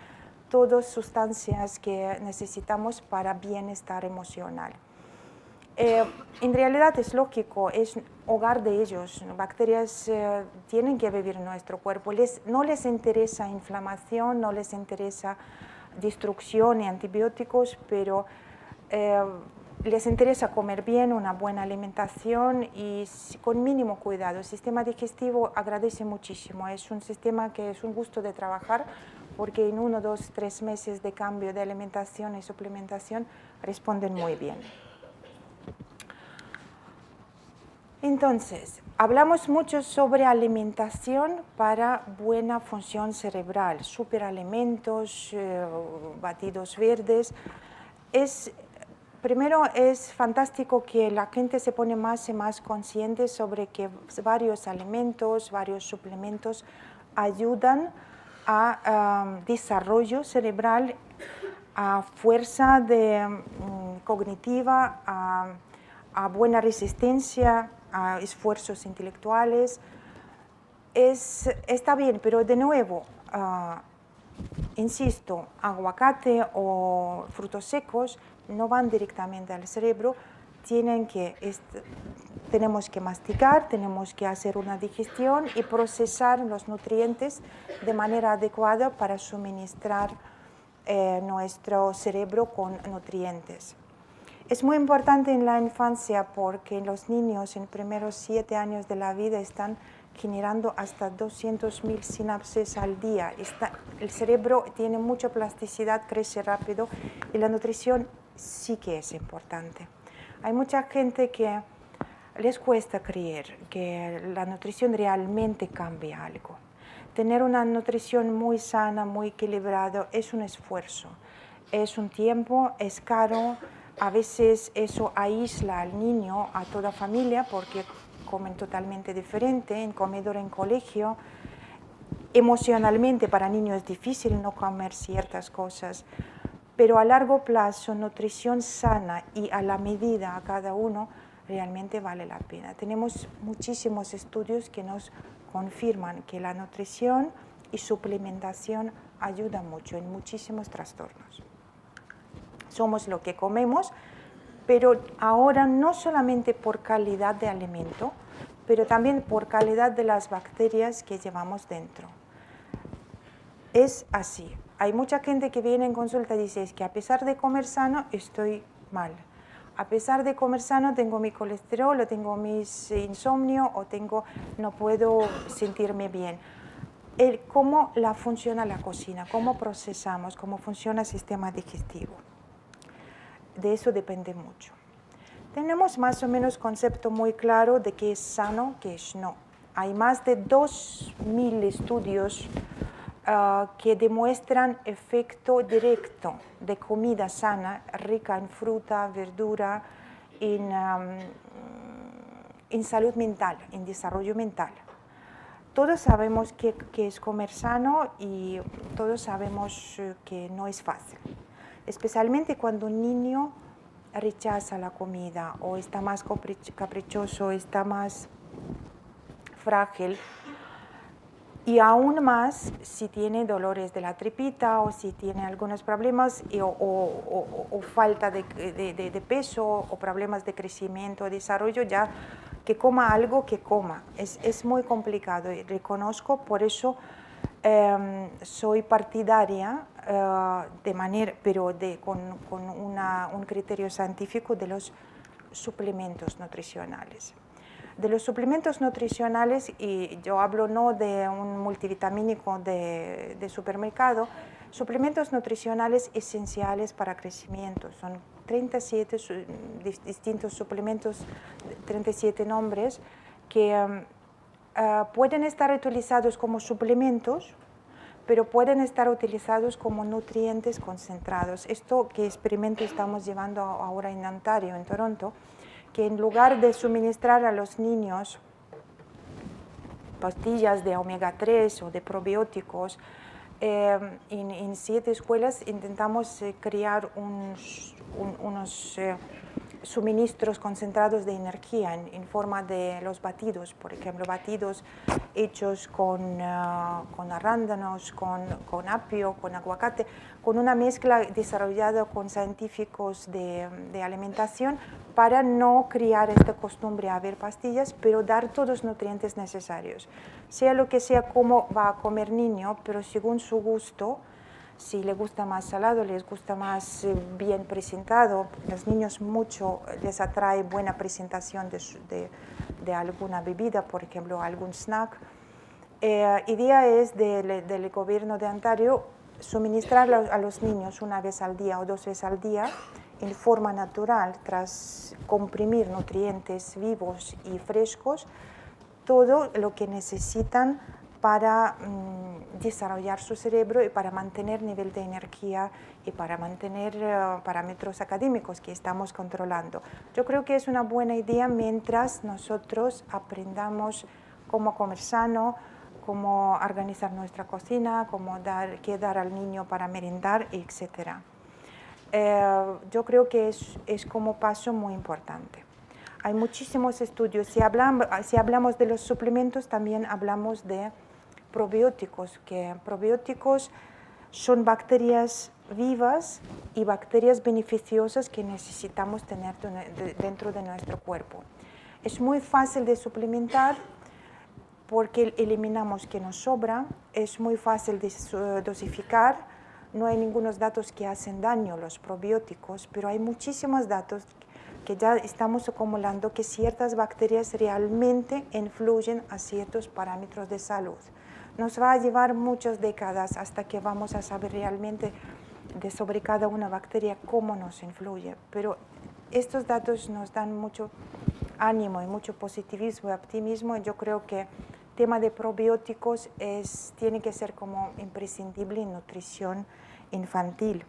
todas sustancias que necesitamos para bienestar emocional. En realidad es lógico, es hogar de ellos. Bacterias tienen que vivir en nuestro cuerpo. No les interesa inflamación, no les interesa destrucción y antibióticos, pero les interesa comer bien, una buena alimentación y con mínimo cuidado. El sistema digestivo agradece muchísimo. Es un sistema que es un gusto de trabajar porque en 1, 2, 3 meses de cambio de alimentación y suplementación responden muy bien. Entonces, hablamos mucho sobre alimentación para buena función cerebral, superalimentos, batidos verdes. Primero es fantástico que la gente se pone más y más consciente sobre que varios alimentos, varios suplementos ayudan a desarrollo cerebral, a fuerza cognitiva, a buena resistencia, a esfuerzos intelectuales. Está bien, pero de nuevo, insisto, aguacate o frutos secos no van directamente al cerebro, tenemos que masticar, tenemos que hacer una digestión y procesar los nutrientes de manera adecuada para suministrar nuestro cerebro con nutrientes. Es muy importante en la infancia porque los niños en los primeros 7 años de la vida están generando hasta 200.000 sinapsis al día. El cerebro tiene mucha plasticidad, crece rápido y la nutrición sí que es importante. Hay mucha gente que les cuesta creer que la nutrición realmente cambia algo. Tener una nutrición muy sana, muy equilibrada, es un esfuerzo, es un tiempo, es caro, A veces eso aísla al niño, a toda familia, porque comen totalmente diferente, en comedor, en colegio. Emocionalmente para niños es difícil no comer ciertas cosas, pero a largo plazo, nutrición sana y a la medida a cada uno realmente vale la pena. Tenemos muchísimos estudios que nos confirman que la nutrición y suplementación ayuda mucho en muchísimos trastornos. Somos lo que comemos, pero ahora no solamente por calidad de alimento, pero también por calidad de las bacterias que llevamos dentro. Es así. Hay mucha gente que viene en consulta y dice es que a pesar de comer sano estoy mal. A pesar de comer sano tengo mi colesterol, o tengo mis insomnio, o no puedo sentirme bien. Cómo funciona la cocina, cómo procesamos, cómo funciona el sistema digestivo. De eso depende mucho. Tenemos más o menos concepto muy claro de qué es sano, qué es no. Hay más de 2000 estudios que demuestran efecto directo de comida sana, rica en fruta, verdura, en salud mental, en desarrollo mental. Todos sabemos qué es comer sano y todos sabemos que no es fácil, especialmente cuando un niño rechaza la comida o está más caprichoso, está más frágil. Y aún más si tiene dolores de la tripita o si tiene algunos problemas o falta de peso o problemas de crecimiento o desarrollo, ya que coma algo que coma. Es muy complicado y reconozco, por eso soy partidaria pero con un criterio científico de los suplementos nutricionales. De los suplementos nutricionales, y yo hablo no de un multivitamínico de supermercado, suplementos nutricionales esenciales para crecimiento. Son 37 distintos suplementos, 37 nombres, que pueden estar utilizados como suplementos, pero pueden estar utilizados como nutrientes concentrados. Esto que experimento estamos llevando ahora en Ontario, en Toronto, que en lugar de suministrar a los niños pastillas de omega 3 o de probióticos, en 7 escuelas intentamos crear unos suministros concentrados de energía en forma de los batidos, por ejemplo, batidos hechos con arándanos, con apio, con aguacate, con una mezcla desarrollada con científicos de alimentación para no crear esta costumbre a ver pastillas, pero dar todos los nutrientes necesarios. Sea lo que sea, cómo va a comer niño, pero según su gusto. Si le gusta más salado, les gusta más bien presentado. Los niños mucho les atrae buena presentación de alguna bebida, por ejemplo, algún snack. Idea es del gobierno de Ontario suministrar a los niños una vez al día o 2 veces al día en forma natural, tras comprimir nutrientes vivos y frescos, todo lo que necesitan para desarrollar su cerebro y para mantener nivel de energía y para mantener parámetros académicos que estamos controlando. Yo creo que es una buena idea mientras nosotros aprendamos cómo comer sano, cómo organizar nuestra cocina, qué dar al niño para merendar, etc. Yo creo que es como paso muy importante. Hay muchísimos estudios. Si hablamos de los suplementos, también hablamos de probióticos, que probióticos son bacterias vivas y bacterias beneficiosas que necesitamos tener dentro de nuestro cuerpo. Es muy fácil de suplementar porque eliminamos que nos sobra, es muy fácil de dosificar, no hay ningunos datos que hacen daño los probióticos, pero hay muchísimos datos que ya estamos acumulando que ciertas bacterias realmente influyen a ciertos parámetros de salud. Nos va a llevar muchas décadas hasta que vamos a saber realmente sobre cada una bacteria cómo nos influye, pero estos datos nos dan mucho ánimo y mucho positivismo y optimismo. Yo creo que el tema de probióticos tiene que ser como imprescindible en nutrición infantil.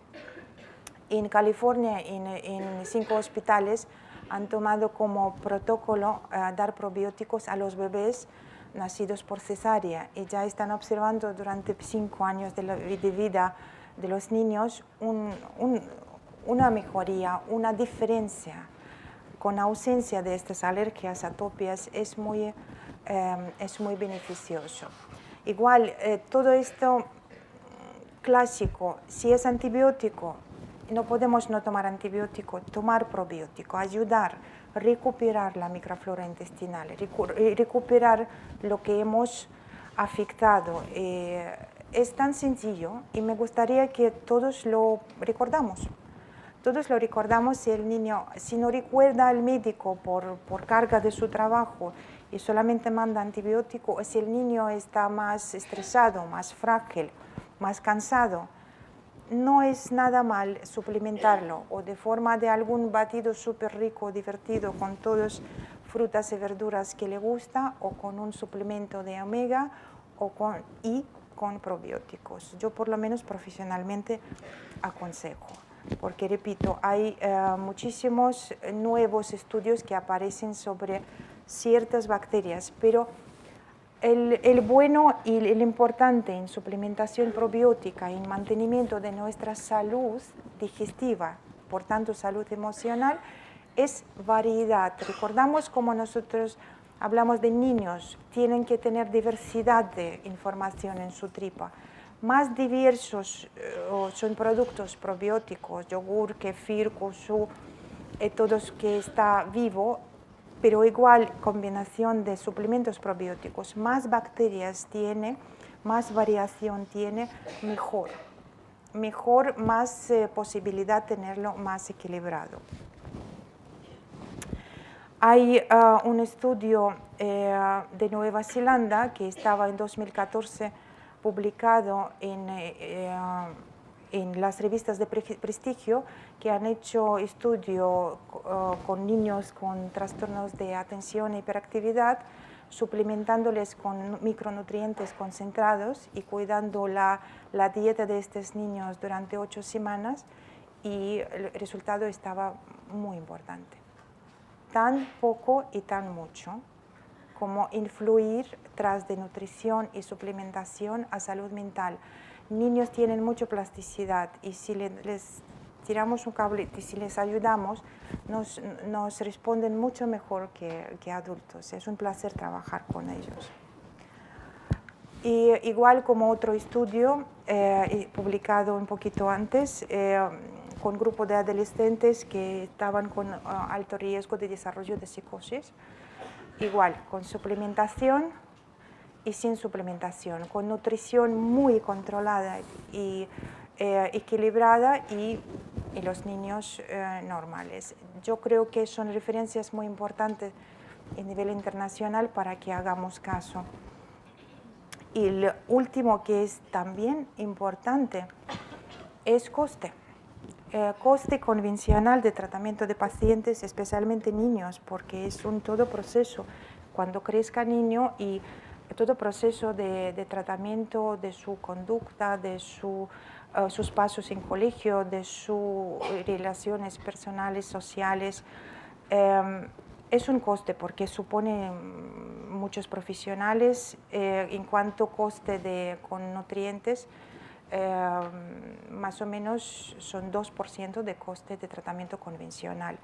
En California, en 5 hospitales, han tomado como protocolo dar probióticos a los bebés nacidos por cesárea y ya están observando durante 5 años de vida de los niños una mejoría, una diferencia. Con ausencia de estas alergias, atopias, es muy beneficioso. Igual, todo esto clásico, si es antibiótico, no podemos no tomar antibiótico, tomar probiótico, ayudar, recuperar la microflora intestinal, recuperar lo que hemos afectado. Es tan sencillo y me gustaría que todos lo recordamos. Todos lo recordamos. Si el niño, si no recuerda al médico por carga de su trabajo y solamente manda antibiótico, o si el niño está más estresado, más frágil, más cansado, no es nada mal suplementarlo o de forma de algún batido súper rico, divertido, con todas frutas y verduras que le gusta, o con un suplemento de omega y con probióticos. Yo por lo menos profesionalmente aconsejo. Porque, repito, hay muchísimos nuevos estudios que aparecen sobre ciertas bacterias, pero el bueno y el importante en suplementación probiótica y en mantenimiento de nuestra salud digestiva, por tanto salud emocional, es variedad. Recordamos como nosotros hablamos de niños, tienen que tener diversidad de información en su tripa. Más diversos son productos probióticos, yogur, kefir, kusu, todos que está vivo, pero igual combinación de suplementos probióticos, más bacterias tiene, más variación tiene, mejor. Mejor, más posibilidad de tenerlo más equilibrado. Hay un estudio de Nueva Zelanda que estaba en 2014 publicado en las revistas de prestigio, que han hecho estudio con niños con trastornos de atención e hiperactividad, suplementándoles con micronutrientes concentrados y cuidando la dieta de estos niños durante 8 semanas, y el resultado estaba muy importante. Tan poco y tan mucho como influir tras de nutrición y suplementación a salud mental. Niños tienen mucha plasticidad y si les tiramos un cable y si les ayudamos, nos responden mucho mejor que adultos. Es un placer trabajar con ellos. Y igual como otro estudio publicado un poquito antes, con un grupo de adolescentes que estaban con alto riesgo de desarrollo de psicosis, igual con suplementación y sin suplementación, con nutrición muy controlada y equilibrada, y los niños normales. Yo creo que son referencias muy importantes a nivel internacional para que hagamos caso. Y lo último que es también importante es coste. Coste convencional de tratamiento de pacientes, especialmente niños, porque es un todo proceso. Cuando crezca niño y todo proceso de tratamiento de su conducta, de sus pasos en colegio, de sus relaciones personales, sociales, es un coste porque supone muchos profesionales. En cuanto coste con nutrientes, más o menos son 2% de coste de tratamiento convencional.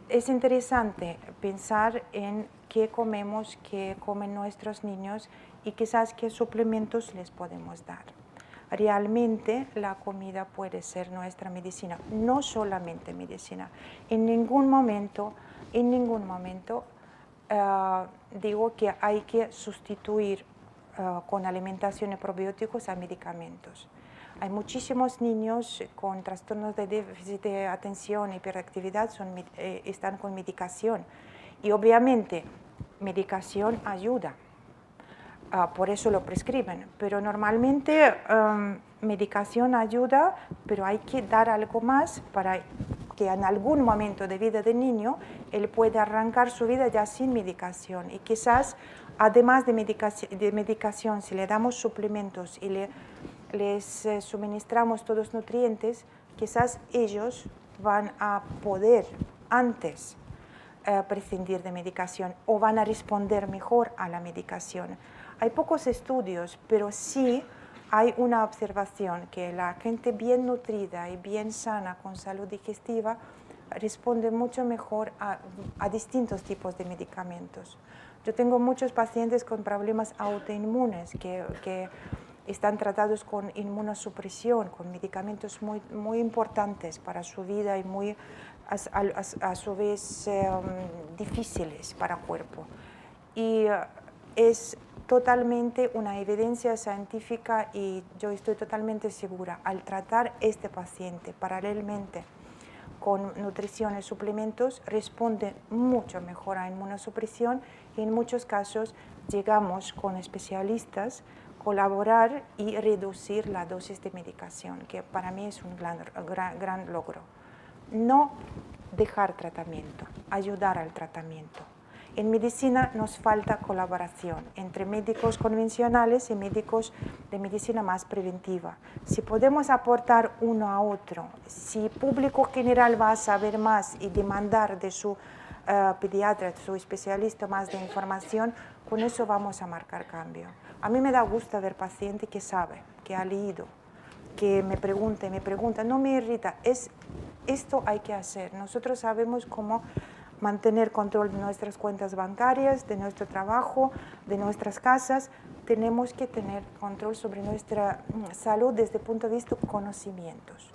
Es interesante pensar en qué comemos, qué comen nuestros niños y quizás qué suplementos les podemos dar. Realmente la comida puede ser nuestra medicina, no solamente medicina. En ningún momento digo que hay que sustituir con alimentación y probióticos a medicamentos. Hay muchísimos niños con trastornos de déficit de atención e hiperactividad, están con medicación, y obviamente medicación ayuda, por eso lo prescriben, pero normalmente medicación ayuda, pero hay que dar algo más para que en algún momento de vida del niño él pueda arrancar su vida ya sin medicación, y quizás además de medicación, si le damos suplementos y les suministramos todos los nutrientes, quizás ellos van a poder antes prescindir de medicación o van a responder mejor a la medicación. Hay pocos estudios, pero sí hay una observación que la gente bien nutrida y bien sana con salud digestiva responde mucho mejor a distintos tipos de medicamentos. Yo tengo muchos pacientes con problemas autoinmunes que están tratados con inmunosupresión, con medicamentos muy importantes para su vida y muy a su vez difíciles para el cuerpo. Y es totalmente una evidencia científica y yo estoy totalmente segura, al tratar este paciente paralelamente con nutrición y suplementos, responde mucho mejor a inmunosupresión y en muchos casos llegamos con especialistas colaborar y reducir la dosis de medicación, que para mí es un gran logro. No dejar tratamiento, ayudar al tratamiento. En medicina nos falta colaboración entre médicos convencionales y médicos de medicina más preventiva. Si podemos aportar uno a otro, si el público general va a saber más y demandar de su pediatra, de su especialista más de información, con eso vamos a marcar cambio. A mí me da gusto ver paciente que sabe, que ha leído, que me pregunta, no me irrita, esto hay que hacer. Nosotros sabemos cómo mantener control de nuestras cuentas bancarias, de nuestro trabajo, de nuestras casas. Tenemos que tener control sobre nuestra salud desde el punto de vista de conocimientos.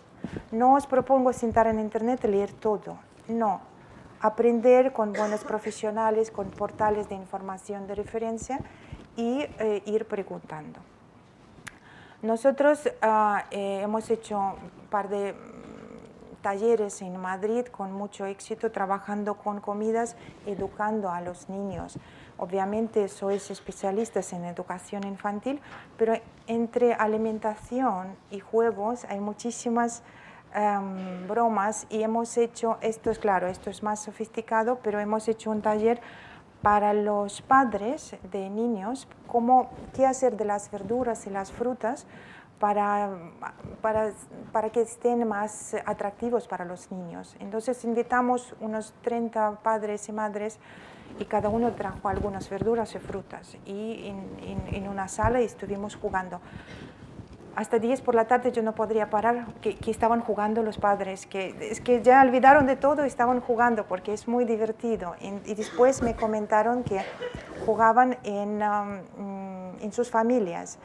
No os propongo sentar en internet y leer todo, no. Aprender con buenos profesionales, con portales de información de referencia y ir preguntando. Nosotros hemos hecho un par de talleres en Madrid con mucho éxito, trabajando con comidas, educando a los niños. Obviamente sois especialistas en educación infantil, pero entre alimentación y juegos hay muchísimas bromas y hemos hecho, esto es más sofisticado, pero hemos hecho un taller para los padres de niños, qué hacer de las verduras y las frutas para que estén más atractivos para los niños. Entonces invitamos unos 30 padres y madres y cada uno trajo algunas verduras y frutas y en una sala estuvimos jugando. Hasta 10 por la tarde yo no podría parar, que estaban jugando los padres, es que ya olvidaron de todo y estaban jugando porque es muy divertido. Y después me comentaron que jugaban en sus familias.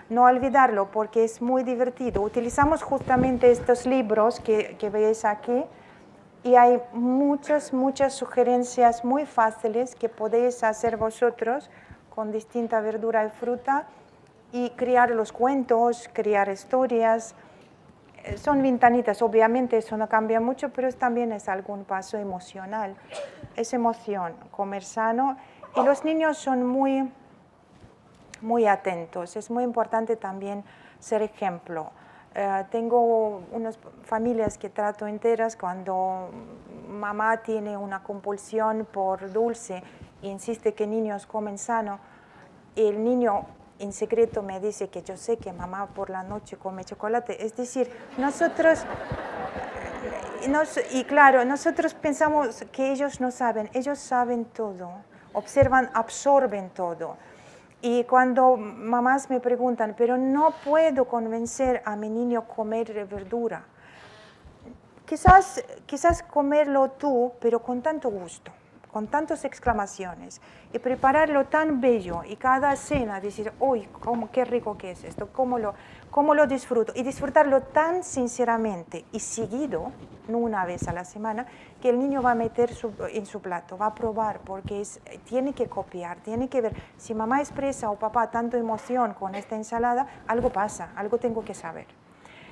No olvidarlo porque es muy divertido. Utilizamos justamente estos libros que veis aquí y hay muchas sugerencias muy fáciles que podéis hacer vosotros con distinta verdura y fruta y crear los cuentos, crear historias. Son ventanitas, obviamente eso no cambia mucho, pero también es algún paso emocional. Es emoción, comer sano. Y los niños son muy atentos. Es muy importante también ser ejemplo. Tengo unas familias que trato enteras cuando mamá tiene una compulsión por dulce e insiste que niños comen sano. El niño en secreto me dice que yo sé que mamá por la noche come chocolate. Es decir, nosotros pensamos que ellos no saben. Ellos saben todo, observan, absorben todo. Y cuando mamás me preguntan, pero no puedo convencer a mi niño a comer verdura. Quizás comerlo tú, pero con tanto gusto, con tantas exclamaciones, y prepararlo tan bello, y cada cena decir, uy, qué rico que es esto, cómo lo disfruto, y disfrutarlo tan sinceramente y seguido, no una vez a la semana, que el niño va a meter en su plato, va a probar, porque tiene que copiar, tiene que ver, si mamá expresa o papá tanto emoción con esta ensalada, algo pasa, algo tengo que saber.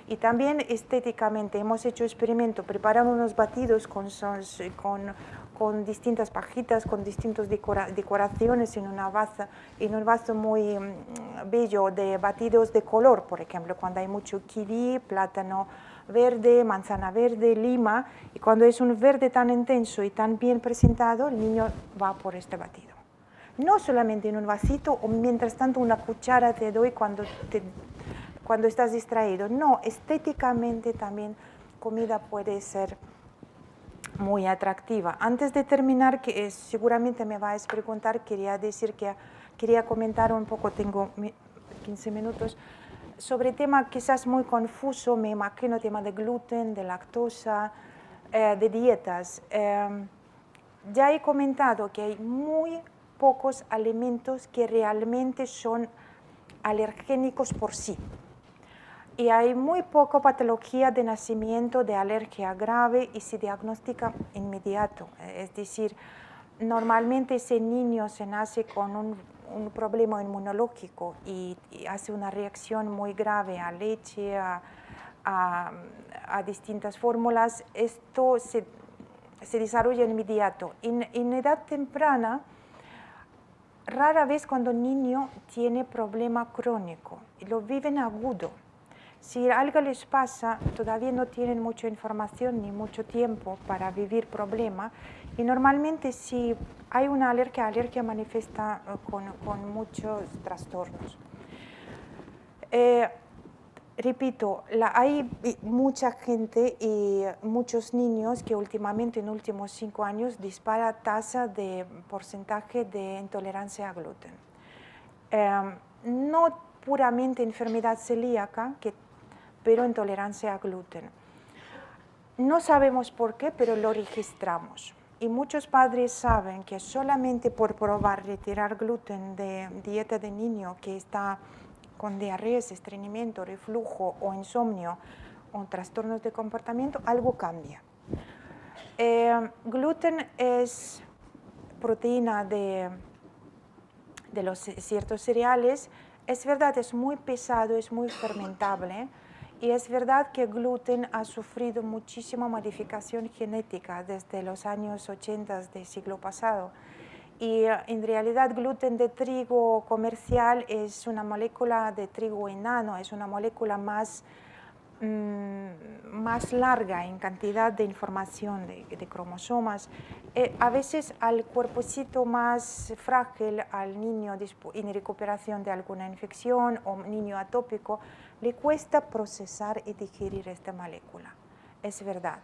Y también estéticamente hemos hecho experimento, preparamos unos batidos con distintas pajitas, con distintas decoraciones en un vaso muy bello de batidos de color, por ejemplo, cuando hay mucho kiwi, plátano verde, manzana verde, lima, y cuando es un verde tan intenso y tan bien presentado, el niño va por este batido. No solamente en un vasito o mientras tanto una cuchara te doy cuando estás distraído, no, estéticamente también comida puede ser muy atractiva. Antes de terminar, que seguramente me vais a preguntar, quería decir que quería comentar un poco, tengo 15 minutos, sobre tema quizás muy confuso, me imagino, tema de gluten, de lactosa, de dietas. Ya he comentado que hay muy pocos alimentos que realmente son alergénicos por sí. Y hay muy poca patología de nacimiento de alergia grave y se diagnostica inmediato. Es decir, normalmente ese niño se nace con un problema inmunológico y hace una reacción muy grave a leche, a distintas fórmulas. Esto se desarrolla inmediato. En edad temprana, rara vez cuando el niño tiene problema crónico, lo viven agudo. Si algo les pasa, todavía no tienen mucha información ni mucho tiempo para vivir problema, y normalmente si hay una alergia manifiesta con muchos trastornos. Repito, hay mucha gente y muchos niños que últimamente, en los últimos 5 años, dispara tasa de porcentaje de intolerancia a gluten. No puramente enfermedad celíaca, pero intolerancia a gluten. No sabemos por qué, pero lo registramos. Y muchos padres saben que solamente por probar retirar gluten de dieta de niño que está con diarreas, estreñimiento, reflujo o insomnio o trastornos de comportamiento, algo cambia. Gluten es proteína de los ciertos cereales. Es verdad, es muy pesado, es muy fermentable. Y es verdad que el gluten ha sufrido muchísima modificación genética desde los años 80 del siglo pasado. Y en realidad gluten de trigo comercial es una molécula de trigo enano, es una molécula más larga en cantidad de información de cromosomas. A veces al cuerpocito más frágil, al niño en recuperación de alguna infección o niño atópico, le cuesta procesar y digerir esta molécula. Es verdad.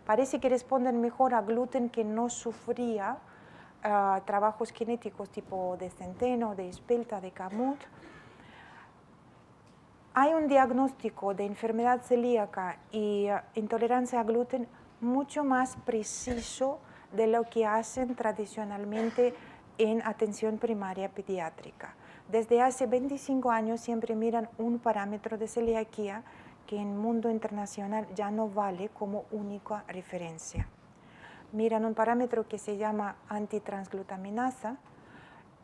Parece que responden mejor a gluten que no sufría trabajos genéticos tipo de centeno, de espelta, de camut. Hay un diagnóstico de enfermedad celíaca y intolerancia a gluten mucho más preciso de lo que hacen tradicionalmente en atención primaria pediátrica. Desde hace 25 años siempre miran un parámetro de celiaquía que en el mundo internacional ya no vale como única referencia. Miran un parámetro que se llama antitransglutaminasa,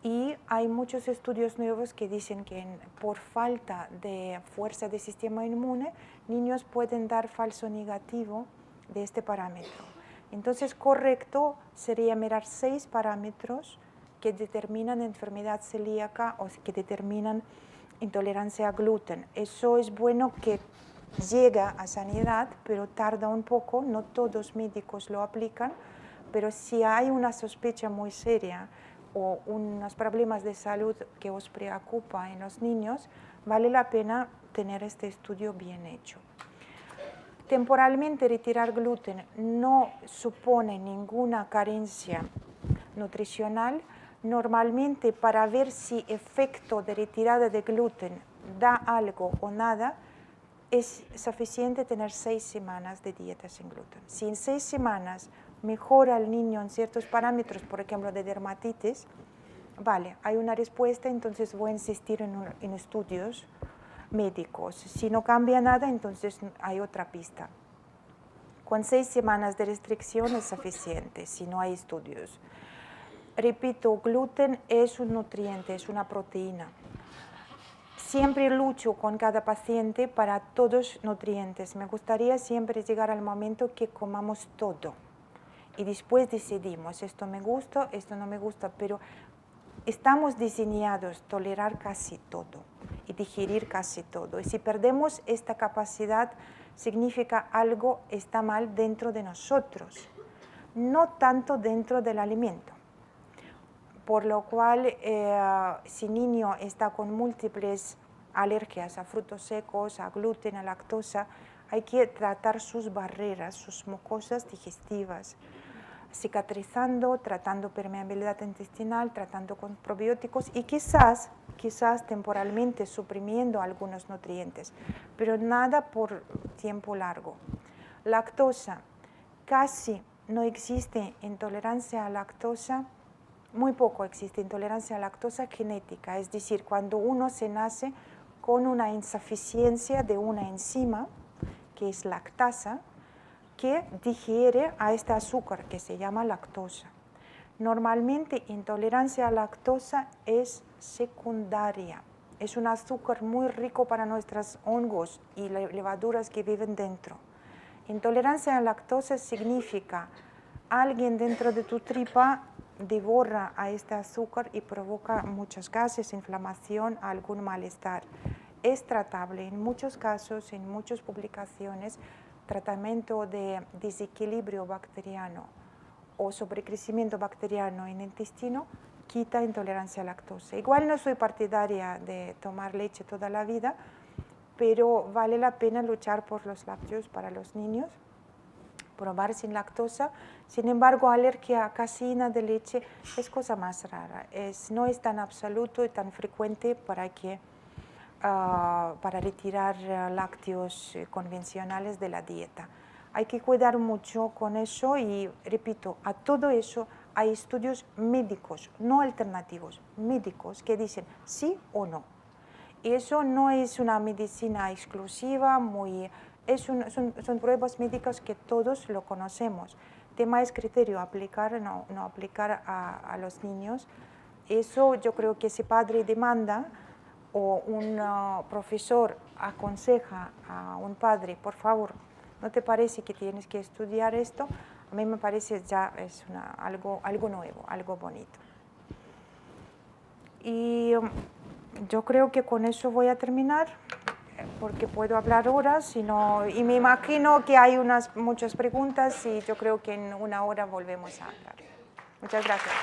y hay muchos estudios nuevos que dicen que por falta de fuerza del sistema inmune, niños pueden dar falso negativo de este parámetro. Entonces, correcto sería mirar 6 parámetros que determinan enfermedad celíaca o que determinan intolerancia a gluten. Eso es bueno que llega a sanidad, pero tarda un poco, no todos los médicos lo aplican, pero si hay una sospecha muy seria o unos problemas de salud que os preocupa en los niños, vale la pena tener este estudio bien hecho. Temporalmente retirar gluten no supone ninguna carencia nutricional. Normalmente para ver si efecto de retirada de gluten da algo o nada, es suficiente tener 6 semanas de dieta sin gluten. Si en 6 semanas mejora el niño en ciertos parámetros, por ejemplo de dermatitis, vale, hay una respuesta, entonces voy a insistir en estudios médicos. Si no cambia nada, entonces hay otra pista. Con 6 semanas de restricción es suficiente si no hay estudios. Repito, gluten es un nutriente, es una proteína. Siempre lucho con cada paciente para todos los nutrientes. Me gustaría siempre llegar al momento que comamos todo. Y después decidimos, esto me gusta, esto no me gusta, pero estamos diseñados a tolerar casi todo y digerir casi todo. Y si perdemos esta capacidad, significa algo está mal dentro de nosotros, no tanto dentro del alimento. Por lo cual, si el niño está con múltiples alergias a frutos secos, a gluten, a lactosa, hay que tratar sus barreras, sus mucosas digestivas, cicatrizando, tratando permeabilidad intestinal, tratando con probióticos y quizás temporalmente suprimiendo algunos nutrientes, pero nada por tiempo largo. Lactosa, casi no existe intolerancia a lactosa, muy poco existe intolerancia a lactosa genética, es decir, cuando uno se nace con una insuficiencia de una enzima, que es lactasa, que digiere a este azúcar que se llama lactosa. Normalmente intolerancia a lactosa es secundaria, es un azúcar muy rico para nuestros hongos y levaduras que viven dentro. Intolerancia a lactosa significa alguien dentro de tu tripa devora a este azúcar y provoca muchos gases, inflamación, algún malestar. Es tratable en muchos casos, en muchas publicaciones, tratamiento de desequilibrio bacteriano o sobrecrecimiento bacteriano en el intestino quita intolerancia a lactosa. Igual no soy partidaria de tomar leche toda la vida, pero vale la pena luchar por los lácteos para los niños, probar sin lactosa. Sin embargo, alergia a caseína de leche es cosa más rara, no es tan absoluto y tan frecuente para retirar lácteos convencionales de la dieta. Hay que cuidar mucho con eso y, repito, a todo eso hay estudios médicos, no alternativos, médicos que dicen sí o no. Y eso no es una medicina exclusiva, son pruebas médicas que todos lo conocemos. El tema es criterio, aplicar o no aplicar a los niños. Eso yo creo que si padre demanda o un profesor aconseja a un padre, por favor, ¿no te parece que tienes que estudiar esto? A mí me parece ya es algo nuevo, algo bonito. Y yo creo que con eso voy a terminar, porque puedo hablar horas y me imagino que hay muchas preguntas y yo creo que en una hora volvemos a hablar. Muchas gracias.